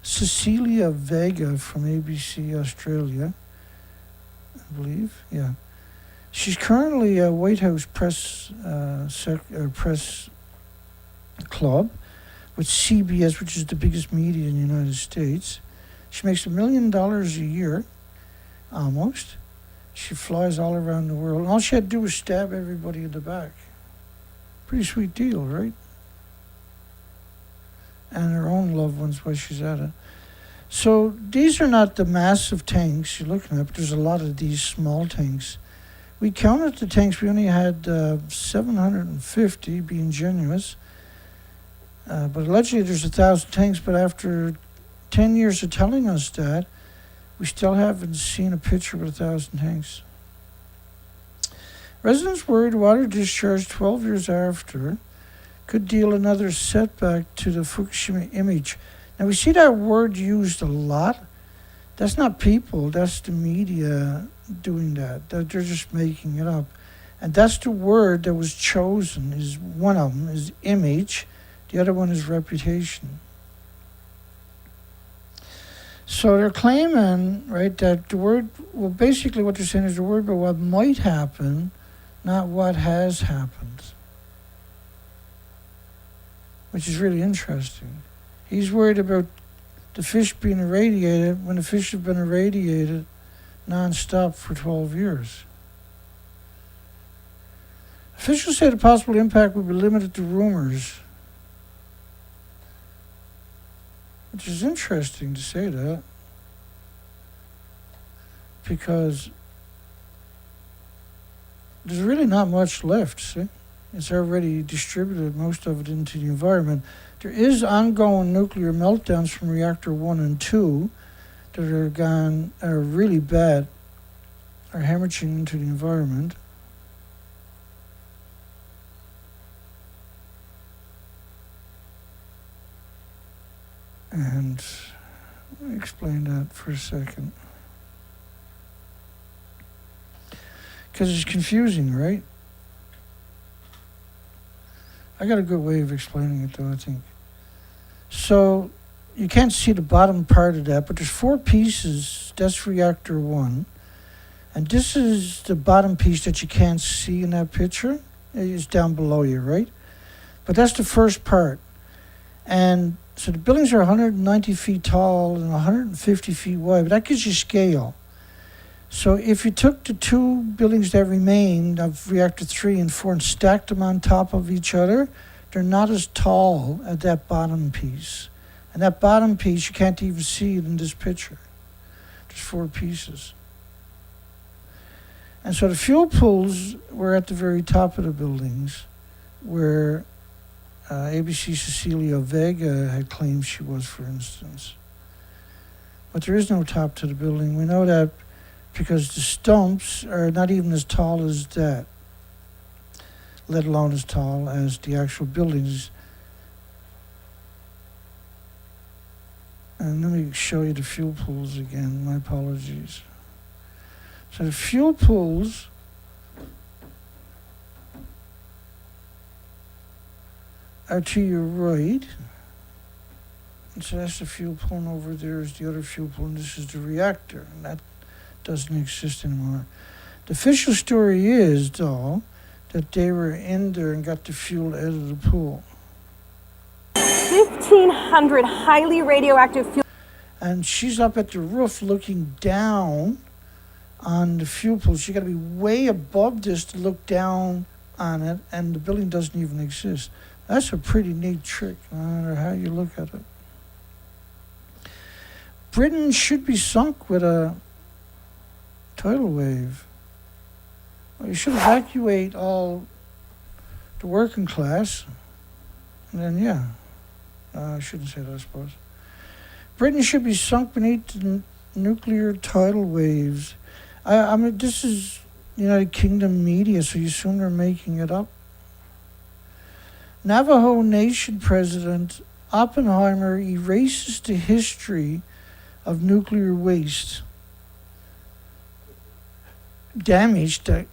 Cecilia Vega from ABC Australia, I believe, yeah. She's currently a White House press club with CBS, which is the biggest media in the United States. She makes $1 million a year, almost. She flies all around the world. All she had to do was stab everybody in the back. Pretty sweet deal, right? And her own loved ones while she's at it. So these are not the massive tanks you're looking at, but there's a lot of these small tanks. We counted the tanks, we only had 750, being generous. But allegedly there's 1,000 tanks, but after 10 years of telling us that, we still haven't seen a picture with 1,000 tanks. Residents worried water discharge 12 years after could deal another setback to the Fukushima image. Now we see that word used a lot. That's not people, that's the media doing that. They're just making it up. And that's the word that was chosen, is one of them is image, the other one is reputation. So they're claiming, right, that the word, well basically what they're saying is the word about what might happen, not what has happened. Which is really interesting. He's worried about the fish being irradiated when the fish have been irradiated non-stop for 12 years. Officials say the possible impact would be limited to rumors, which is interesting to say that, because there's really not much left, see? It's already distributed most of it into the environment. There is ongoing nuclear meltdowns from reactor 1 and 2 that are really bad, are hemorrhaging into the environment. And let me explain that for a second. Because it's confusing, right? I got a good way of explaining it, though, I think. So you can't see the bottom part of that, but there's 4 pieces. That's reactor 1. And this is the bottom piece that you can't see in that picture. It's down below you, right? But that's the first part. And so the buildings are 190 feet tall and 150 feet wide, but that gives you scale. So if you took the 2 buildings that remained of reactor 3 and 4 and stacked them on top of each other, they're not as tall as that bottom piece. And that bottom piece, you can't even see it in this picture. There's 4 pieces. And so the fuel pools were at the very top of the buildings, where ABC Cecilia Vega had claimed she was, for instance. But there is no top to the building. We know that because the stumps are not even as tall as that, let alone as tall as the actual buildings. And let me show you the fuel pools again. My apologies. So the fuel pools are to your right. And so that's the fuel pool, and over there is the other fuel pool, and this is the reactor, and that doesn't exist anymore. The official story is, though, that they were in there and got the fuel out of the pool. 1,500 highly radioactive fuel. And she's up at the roof looking down on the fuel pool. She got to be way above this to look down on it, and the building doesn't even exist. That's a pretty neat trick, no matter how you look at it. Britain should be sunk with a tidal wave. Well, you should evacuate all the working class, and then, yeah. I shouldn't say that, I suppose. Britain should be sunk beneath the nuclear tidal waves. I mean, this is United Kingdom media, so you assume they're making it up. Navajo Nation President Oppenheimer erases the history of nuclear waste. Damage that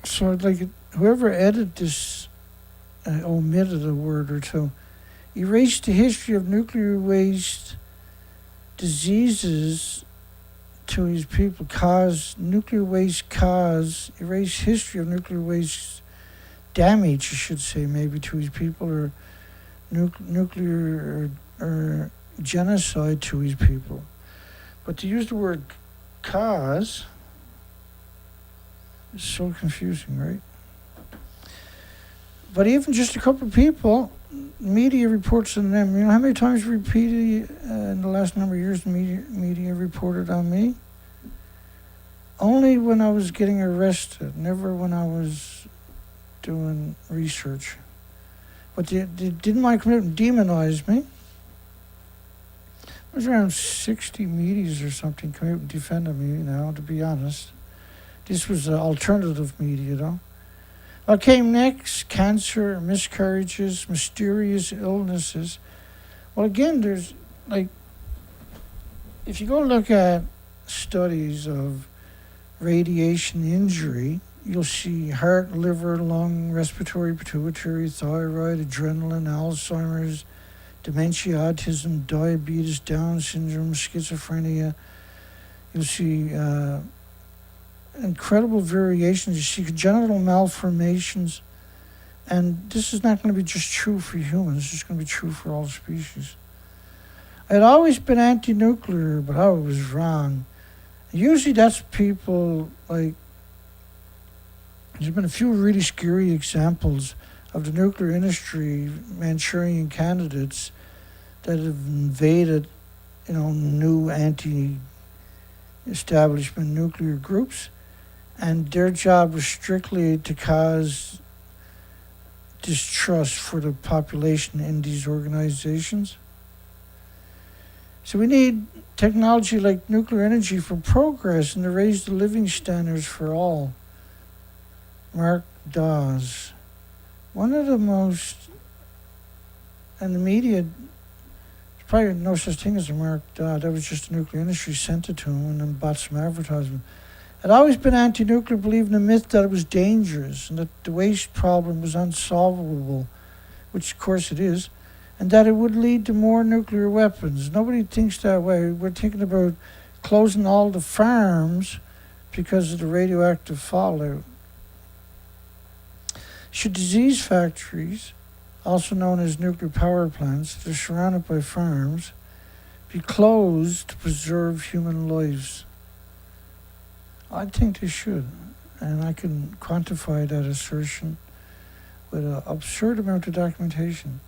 so like whoever edited this omitted a word or two. Erase the history of nuclear waste diseases to his people. Erase history of nuclear waste damage, I should say, maybe to his people, or nuclear or genocide to his people. But to use the word cause is so confusing, right? But even just a couple of people, media reports on them. You know how many times repeated in the last number of years the media reported on me? Only when I was getting arrested, never when I was doing research. But they didn't mind coming out and demonize me. There was around 60 medias or something coming out and defended me, to be honest. This was alternative media, though. What came next? Cancer, miscarriages, mysterious illnesses. Well, again, there's, if you go look at studies of radiation injury, you'll see heart, liver, lung, respiratory, pituitary, thyroid, adrenaline, Alzheimer's, dementia, autism, diabetes, Down syndrome, schizophrenia. You'll see incredible variations. You see congenital malformations And this is not going to be just true for humans, it's going to be true for all species. I'd always been anti-nuclear, but I was wrong. Usually that's people like, there's been a few really scary examples of the nuclear industry, Manchurian candidates that have invaded, new anti-establishment nuclear groups, and their job was strictly to cause distrust for the population in these organizations. So we need technology like nuclear energy for progress and to raise the living standards for all. Mark Dawes, one of the most, and the media, there's probably no such thing as a Mark Dawes, that was just the nuclear industry sent it to him and then bought some advertisement. I'd always been anti-nuclear, believing the myth that it was dangerous and that the waste problem was unsolvable, which of course it is, and that it would lead to more nuclear weapons. Nobody thinks that way. We're thinking about closing all the farms because of the radioactive fallout. Should disease factories, also known as nuclear power plants, that are surrounded by farms, be closed to preserve human lives? I think they should, and I can quantify that assertion with an absurd amount of documentation.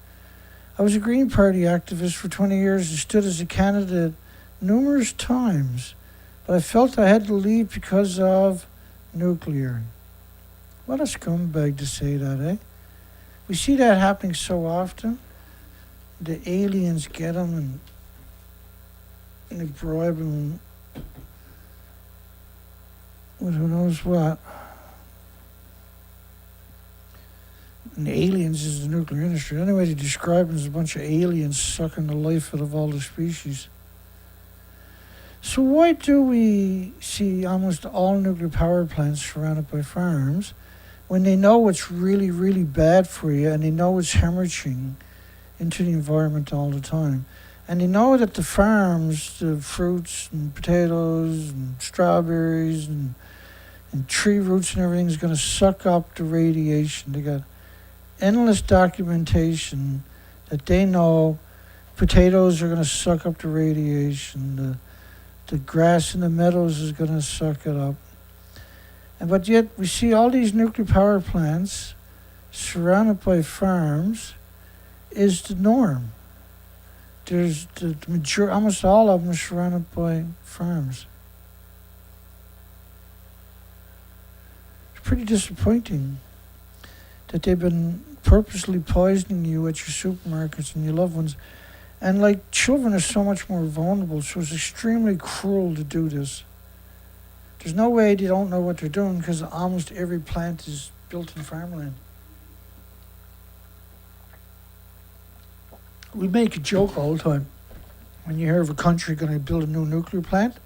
I was a Green Party activist for 20 years and stood as a candidate numerous times, but I felt I had to leave because of nuclear. What a scumbag to say that, eh? We see that happening so often. The aliens get them and they bribe them with who knows what. And the aliens is the nuclear industry. Anyway, they describe them as a bunch of aliens sucking the life out of all the species. So why do we see almost all nuclear power plants surrounded by farms when they know it's really, really bad for you and they know it's hemorrhaging into the environment all the time? And they know that the farms, the fruits and potatoes and strawberries and tree roots and everything is going to suck up the radiation. They got endless documentation that they know potatoes are going to suck up the radiation. The grass in the meadows is going to suck it up. But yet we see all these nuclear power plants surrounded by farms is the norm. There's almost all of them are surrounded by farms. It's pretty disappointing that they've been purposely poisoning you at your supermarkets and your loved ones. And like, children are so much more vulnerable, so it's extremely cruel to do this. There's no way they don't know what they're doing because almost every plant is built in farmland. We make a joke all the time when you hear of a country going to build a new nuclear plant,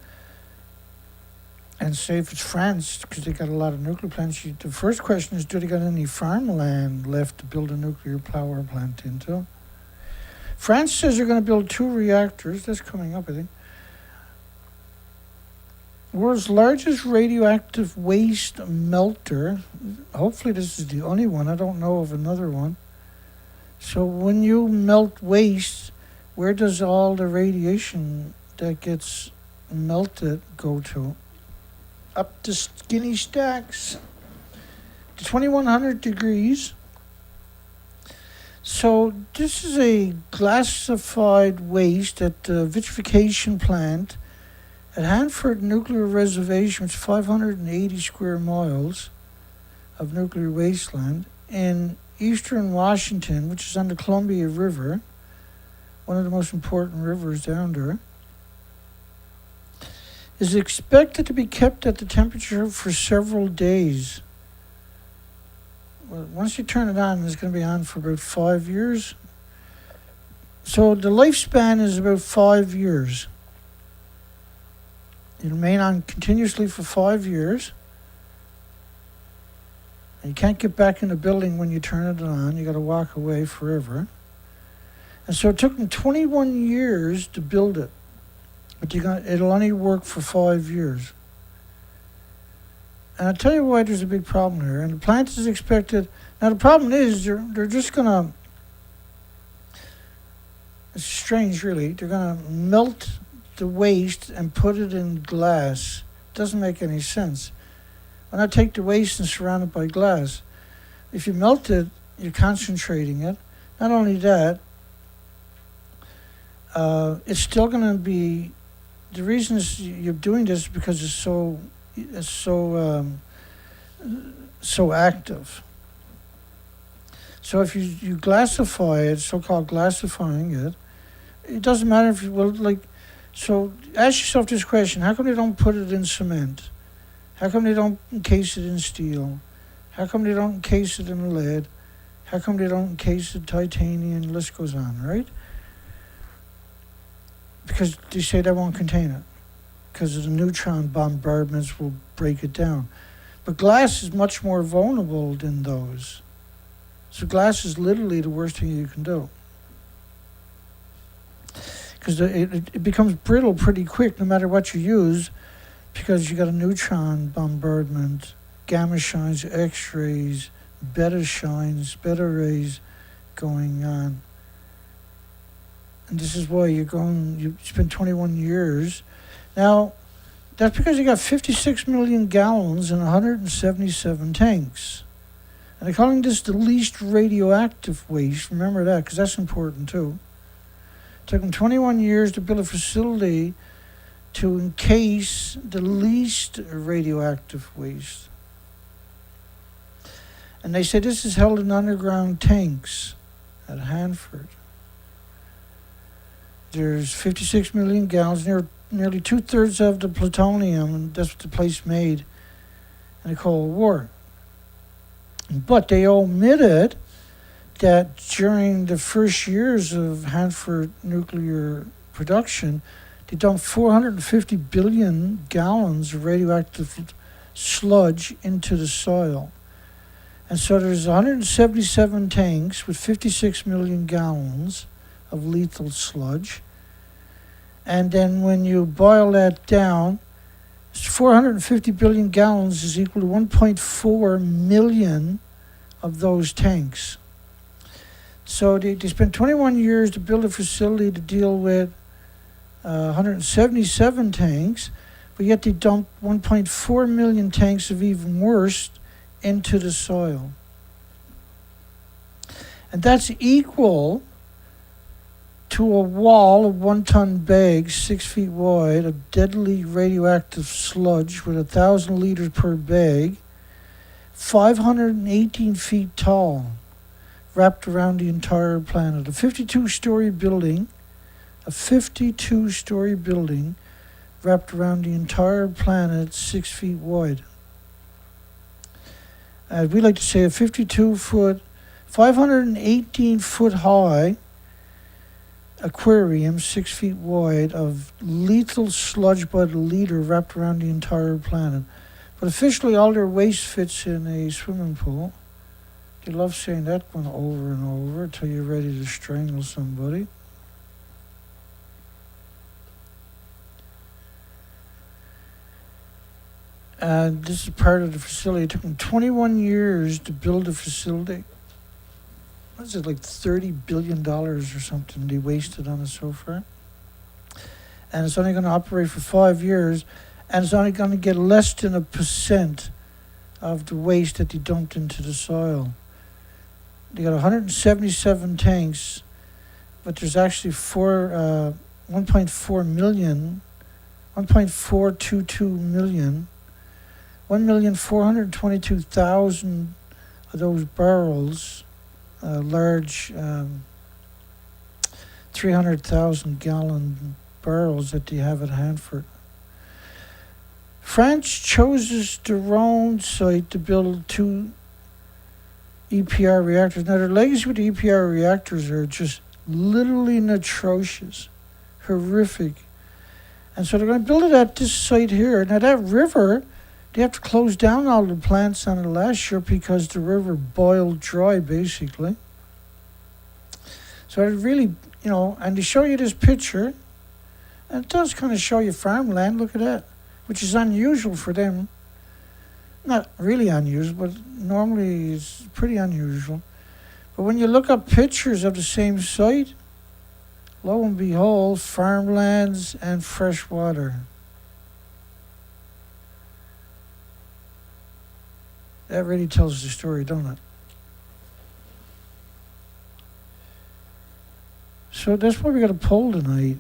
and say if it's France, because they got a lot of nuclear plants, the first question is, do they got any farmland left to build a nuclear power plant into? France says they're going to build 2 reactors. That's coming up, I think. World's largest radioactive waste melter. Hopefully this is the only one. I don't know of another one. So when you melt waste, where does all the radiation that gets melted go to? Up to skinny stacks to 2100 degrees. So this is a classified waste at the vitrification plant at Hanford Nuclear Reservation, which is 580 square miles of nuclear wasteland in eastern Washington, which is on the Columbia River, one of the most important rivers down there, is expected to be kept at the temperature for several days. Well, once you turn it on, it's going to be on for about 5 years. So the lifespan is about 5 years. It'll remain on continuously for 5 years. And you can't get back in the building when you turn it on. You got to walk away forever. And so it took them 21 years to build it. But it'll only work for 5 years. And I'll tell you why there's a big problem here. And the plant is expected. Now the problem is they're just gonna. It's strange, really. They're gonna melt the waste and put it in glass. Doesn't make any sense. Why not take the waste and surround it by glass? If you melt it, you're concentrating it. Not only that, it's still going to be. The reason you're doing this is because it's so active. So if you glassify it, so-called glassifying it, it doesn't matter if you will like. So ask yourself this question: how come they don't put it in cement? How come they don't encase it in steel? How come they don't encase it in lead? How come they don't encase it in titanium? The list goes on, right? Because they say they won't contain it. Because of the neutron bombardments will break it down. But glass is much more vulnerable than those. So glass is literally the worst thing you can do. Because it becomes brittle pretty quick no matter what you use, because you got a neutron bombardment, gamma shines, X-rays, beta shines, beta rays going on. And this is why you spend 21 years. Now, that's because you got 56 million gallons and 177 tanks. And they're calling this the least radioactive waste. Remember that, because that's important too. It took them 21 years to build a facility to encase the least radioactive waste. And they say this is held in underground tanks at Hanford. There's 56 million gallons, nearly 2/3 of the plutonium, and that's what the place made in the Cold War. But they omitted that during the first years of Hanford nuclear production, they dumped 450 billion gallons of radioactive sludge into the soil. And so there's 177 tanks with 56 million gallons of lethal sludge. And then when you boil that down, 450 billion gallons is equal to 1.4 million of those tanks. So they spent 21 years to build a facility to deal with 177 tanks, but yet they dumped 1.4 million tanks of even worse into the soil. And that's equal to a wall of 1-ton bags 6 feet wide of deadly radioactive sludge with 1,000 liters per bag, 518 feet tall, wrapped around the entire planet. A 52-story building wrapped around the entire planet 6 feet wide. We like to say a 52-foot, 518-foot high aquarium 6 feet wide of lethal sludge by the liter wrapped around the entire planet. But officially all their waste fits in a swimming pool. You love saying that one over and over until you're ready to strangle somebody. And this is part of the facility. It took them 21 years to build a facility. What is it, like $30 billion or something they wasted on it so far? And it's only going to operate for 5 years, and it's only going to get less than 1% of the waste that they dumped into the soil. They got 177 tanks, but there's actually 1.4 million, 1.422 million, 1,422,000 of those barrels, large 300,000 gallon barrels that they have at Hanford. France chose their own site to build 2 EPR reactors. Now their legacy with the EPR reactors are just literally atrocious, horrific. And so they're going to build it at this site here. Now that river, they have to close down all the plants on it last year because the river boiled dry, basically. So it really, and they show you this picture, and it does kind of show you farmland. Look at that, which is unusual for them. not really unusual, but normally it's pretty unusual. But when you look up pictures of the same site, lo and behold, farmlands and fresh water. That really tells the story, don't it? So that's why we got a poll tonight.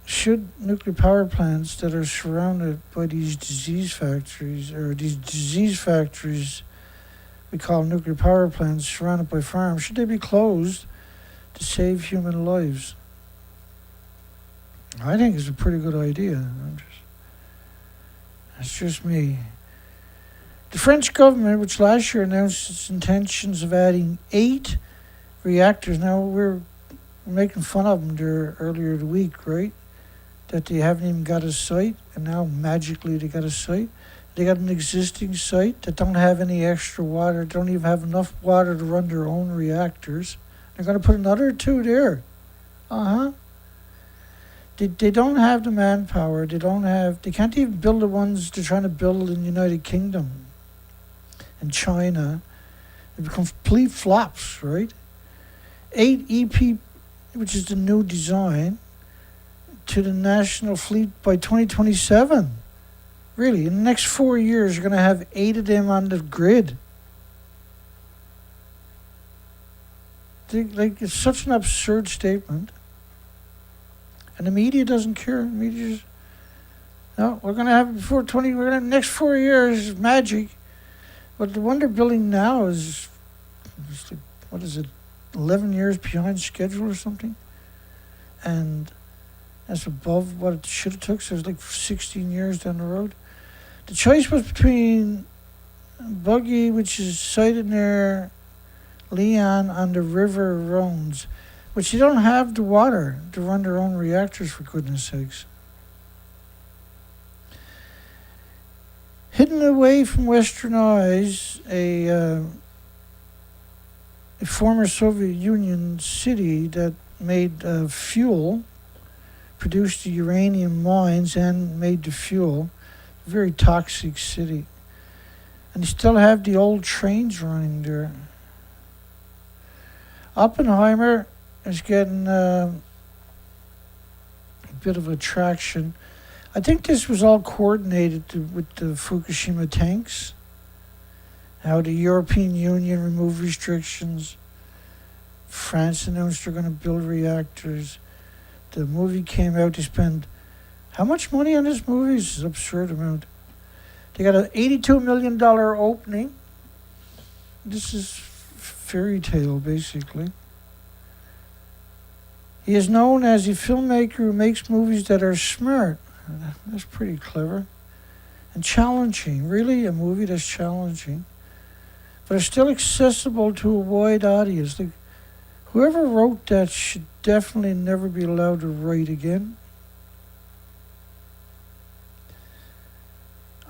Should nuclear power plants that are surrounded by these disease factories, or these disease factories we call nuclear power plants surrounded by farms, should they be closed to save human lives? I think it's a pretty good idea. That's just me. The French government, which last year announced its intentions of adding 8 reactors. Now, we're making fun of them there earlier the week, right? That they haven't even got a site, and now magically they got a site. They got an existing site that don't have any extra water, don't even have enough water to run their own reactors. They're going to put another 2 there. They don't have the manpower. They can't even build the ones they're trying to build in the United Kingdom and China. They become complete flops, right? 8 EP, which is the new design, to the national fleet by 2027. Really, in the next 4 years, you're going to have 8 of them on the grid. It's such an absurd statement. And the media doesn't care. The media just, no, we're going to have it before 20, we're going to have the next 4 years, magic. But the one they're building now is, what is it, 11 years behind schedule or something? And that's above what it should have took, so it's like 16 years down the road. The choice was between Buggy, which is sited near Lyon on the River Rhones, which they don't have the water to run their own reactors, for goodness sakes. Hidden away from Western eyes, a former Soviet Union city that made fuel, produced the uranium mines and made the fuel, a very toxic city. And they still have the old trains running there. Oppenheimer is getting a bit of attraction. I think this was all coordinated with the Fukushima tanks. How the European Union removed restrictions. France announced they're going to build reactors. The movie came out. They spent how much money on this movie? It's an absurd amount. They got an $82 million opening. This is fairy tale, basically. He is known as a filmmaker who makes movies that are smart. That's pretty clever. And challenging. Really, a movie that's challenging. But it's still accessible to a wide audience. Like, whoever wrote that should definitely never be allowed to write again.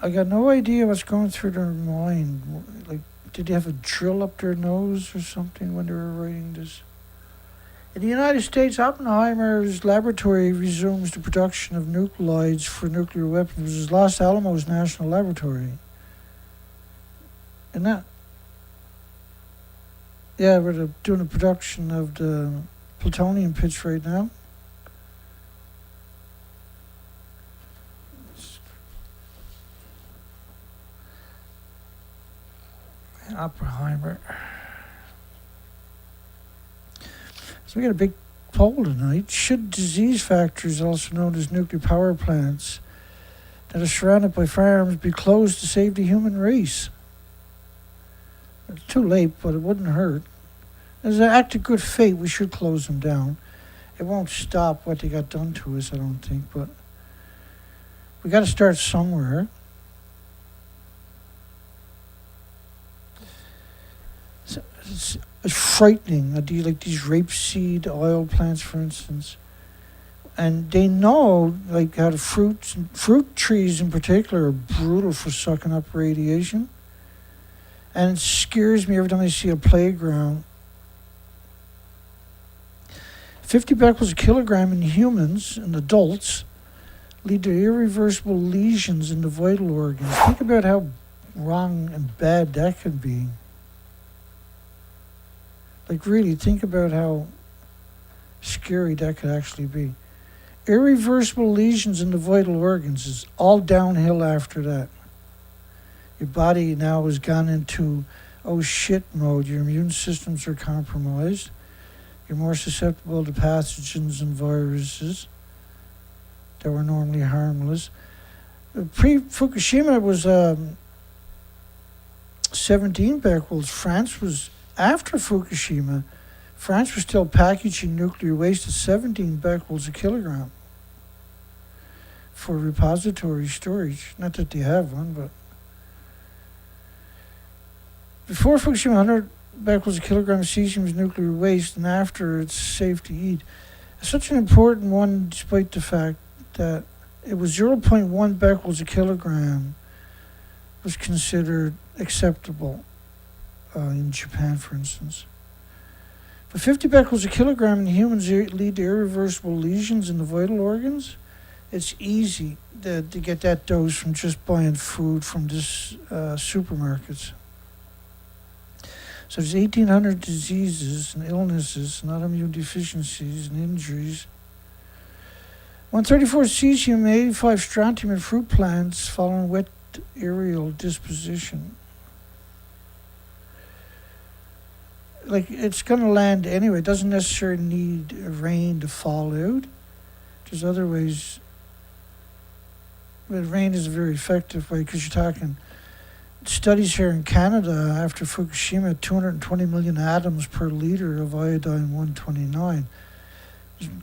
I got no idea what's going through their mind. Like, did they have a drill up their nose or something when they were writing this? In the United States, Oppenheimer's laboratory resumes the production of nuclides for nuclear weapons. It was Los Alamos National Laboratory. And that, yeah, we're doing the production of the plutonium pits right now. Oppenheimer. So we got a big poll tonight. Should disease factories, also known as nuclear power plants, that are surrounded by farms be closed to save the human race? It's too late, but it wouldn't hurt. As an act of good faith, we should close them down. It won't stop what they got done to us, I don't think, but we got to start somewhere. It's frightening. Like these rapeseed oil plants, for instance, and they know like how the fruit trees in particular are brutal for sucking up radiation, and it scares me every time I see a playground. 50 becquerels a kilogram in humans and adults, lead to irreversible lesions in the vital organs. Think about how wrong and bad that could be. Like, really, think about how scary that could actually be. Irreversible lesions in the vital organs is all downhill after that. Your body now has gone into oh shit mode. Your immune systems are compromised. You're more susceptible to pathogens and viruses that were normally harmless. Pre-Fukushima was 17 becquerels. France was, after Fukushima, France was still packaging nuclear waste at 17 becquerels a kilogram for repository storage. Not that they have one, but before Fukushima, 100 becquerels a kilogram of cesium was nuclear waste, and after it's safe to eat. It's such an important one, despite the fact that it was 0.1 becquerels a kilogram was considered acceptable in Japan, for instance. But 50 becquerels a kilogram in humans lead to irreversible lesions in the vital organs. It's easy to get that dose from just buying food from this supermarkets. So there's 1,800 diseases and illnesses and autoimmune deficiencies and injuries. 134 cesium and 85 strontium in fruit plants following wet aerial disposition. Like, it's going to land anyway. It doesn't necessarily need rain to fall out. There's other ways. But rain is a very effective way, because you're talking studies here in Canada after Fukushima, 220 million atoms per liter of iodine-129.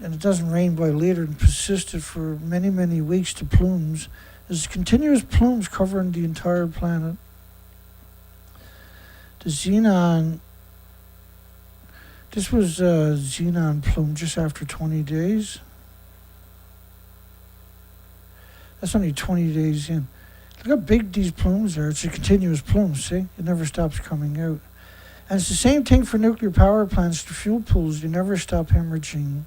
And it doesn't rain by liter, and persisted for many, many weeks to plumes. There's continuous plumes covering the entire planet. The xenon, this was a xenon plume just after 20 days. That's only 20 days in. Look how big these plumes are. It's a continuous plume, see? It never stops coming out. And it's the same thing for nuclear power plants to fuel pools. You never stop hemorrhaging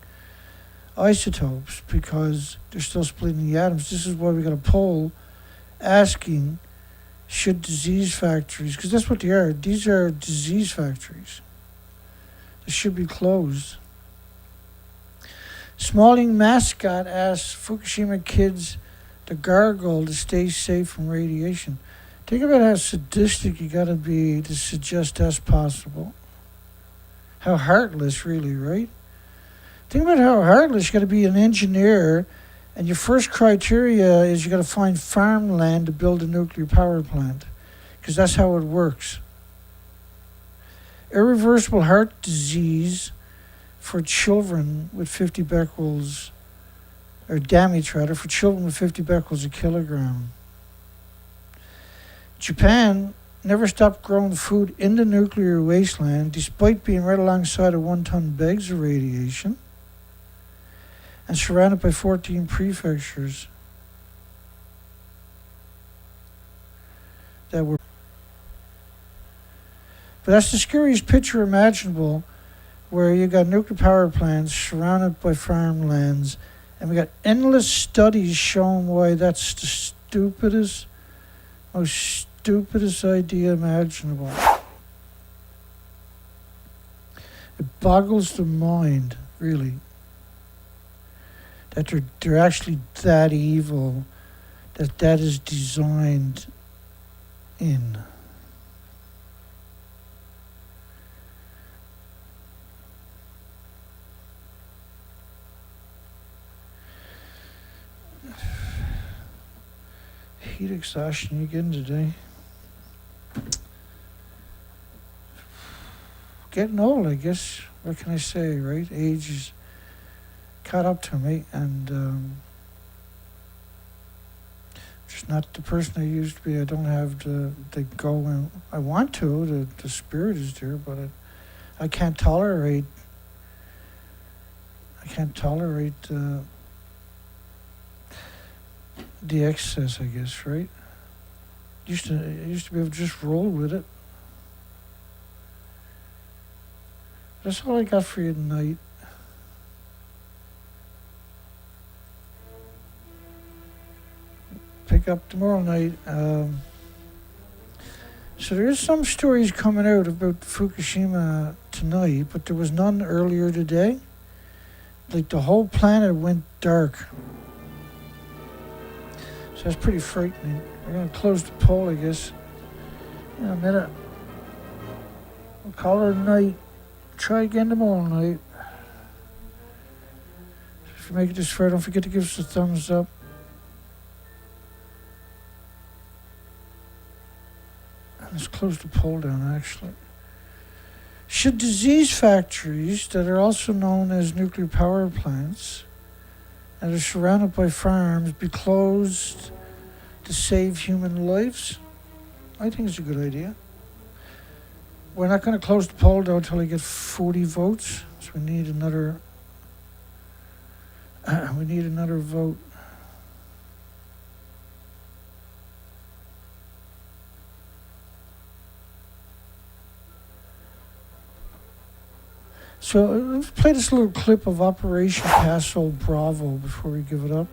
isotopes because they're still splitting the atoms. This is why we got a poll asking, should disease factories, because that's what they are. These are disease factories. They should be closed. Smalling mascot asks Fukushima kids to gargle to stay safe from radiation. Think about how sadistic you gotta be to suggest that's possible. How heartless, really, right? Think about how heartless you gotta be an engineer, and your first criteria is you gotta find farmland to build a nuclear power plant, because that's how it works. Irreversible heart disease for children with 50 becquerels, or damage rather, for children with 50 becquerels a kilogram. Japan never stopped growing food in the nuclear wasteland despite being right alongside of 1-ton bags of radiation and surrounded by 14 prefectures that were. But that's the scariest picture imaginable, where you got nuclear power plants surrounded by farmlands. And we got endless studies showing why that's the most stupidest idea imaginable. It boggles the mind, really, that they're actually that evil, that is designed in. Heat exhaustion again today. Getting old, I guess. What can I say, right? Age is caught up to me, and just not the person I used to be. I don't have the go and I want to. The spirit is there, but I can't tolerate. The excess, I guess, right? Used to be able to just roll with it. That's all I got for you tonight. pick up tomorrow night. So there is some stories coming out about Fukushima tonight, but there was none earlier today. Like the whole planet went dark. So that's pretty frightening. We're going to close the poll, I guess, in a minute. We'll call it a night. Try again tomorrow night. If you make it this far, don't forget to give us a thumbs up. Let's close the poll down, actually. Should disease factories that are also known as nuclear power plants and are surrounded by farms be closed to save human lives? I think it's a good idea. We're not going to close the poll though until I get 40 votes. So we need another vote. So let's play this little clip of Operation Castle Bravo before we give it up.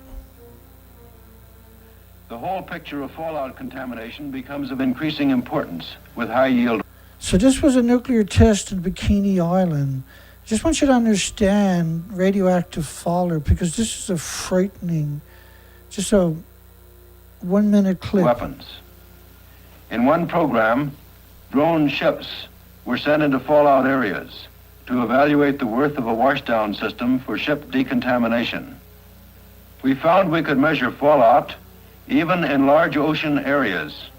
The whole picture of fallout contamination becomes of increasing importance with high yield. So this was a nuclear test in Bikini Island. I just want you to understand radioactive fallout because this is a frightening, just a 1 minute clip. Weapons. In one program, drone ships were sent into fallout areas to evaluate the worth of a washdown system for ship decontamination. We found we could measure fallout even in large ocean areas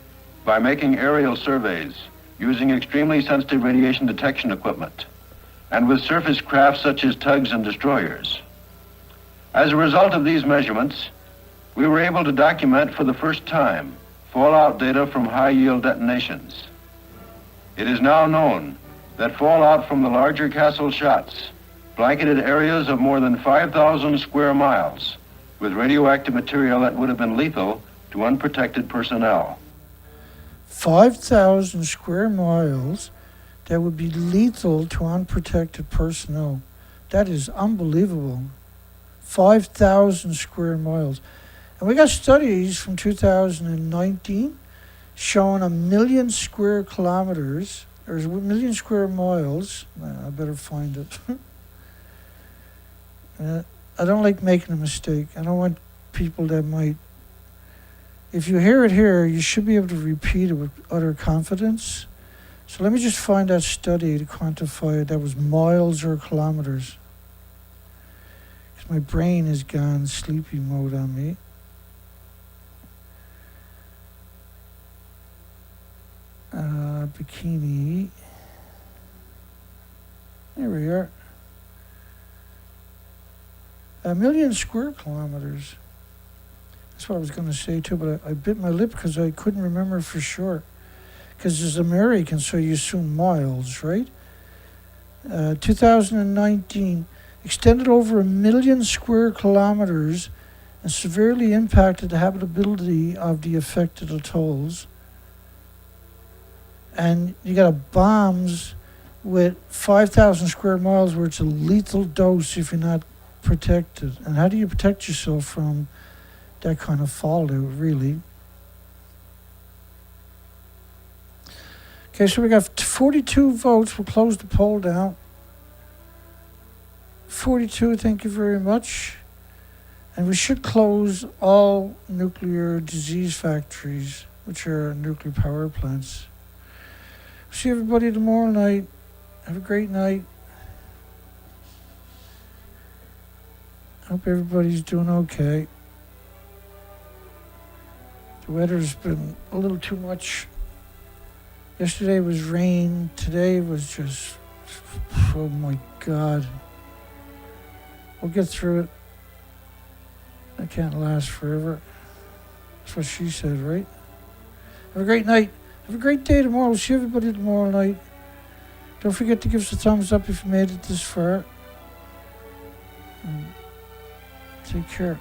by making aerial surveys using extremely sensitive radiation detection equipment and with surface craft such as tugs and destroyers. As a result of these measurements, we were able to document for the first time fallout data from high-yield detonations. It is now known that fallout from the larger castle shots blanketed areas of more than 5,000 square miles with radioactive material that would have been lethal to unprotected personnel. 5,000 square miles that would be lethal to unprotected personnel. That is unbelievable. 5,000 square miles. And we got studies from 2019 showing 1 million square kilometers, or 1 million square miles. I better find it. I don't like making a mistake. I don't want people that might. If you hear it here, you should be able to repeat it with utter confidence. So let me just find that study to quantify it. That was miles or kilometers. Because my brain has gone sleepy mode on me. Bikini. There we are. 1 million square kilometers. That's what I was going to say too, but I bit my lip because I couldn't remember for sure. Because it's American, so you assume miles, right? 2019 extended over 1 million square kilometers and severely impacted the habitability of the affected atolls. And you got bombs with 5,000 square miles where it's a lethal dose if you're not protected. And how do you protect yourself from that kind of fallout, really? Okay, so we got 42 votes. We'll close the poll down. 42, thank you very much. And we should close all nuclear disease factories, which are nuclear power plants. See everybody tomorrow night. Have a great night. Hope everybody's doing okay. The weather's been a little too much. Yesterday was rain. Today was just, oh my God. We'll get through it. It can't last forever. That's what she said, right? Have a great night. Have a great day tomorrow. We'll see everybody tomorrow night. Don't forget to give us a thumbs up if you made it this far. And take care.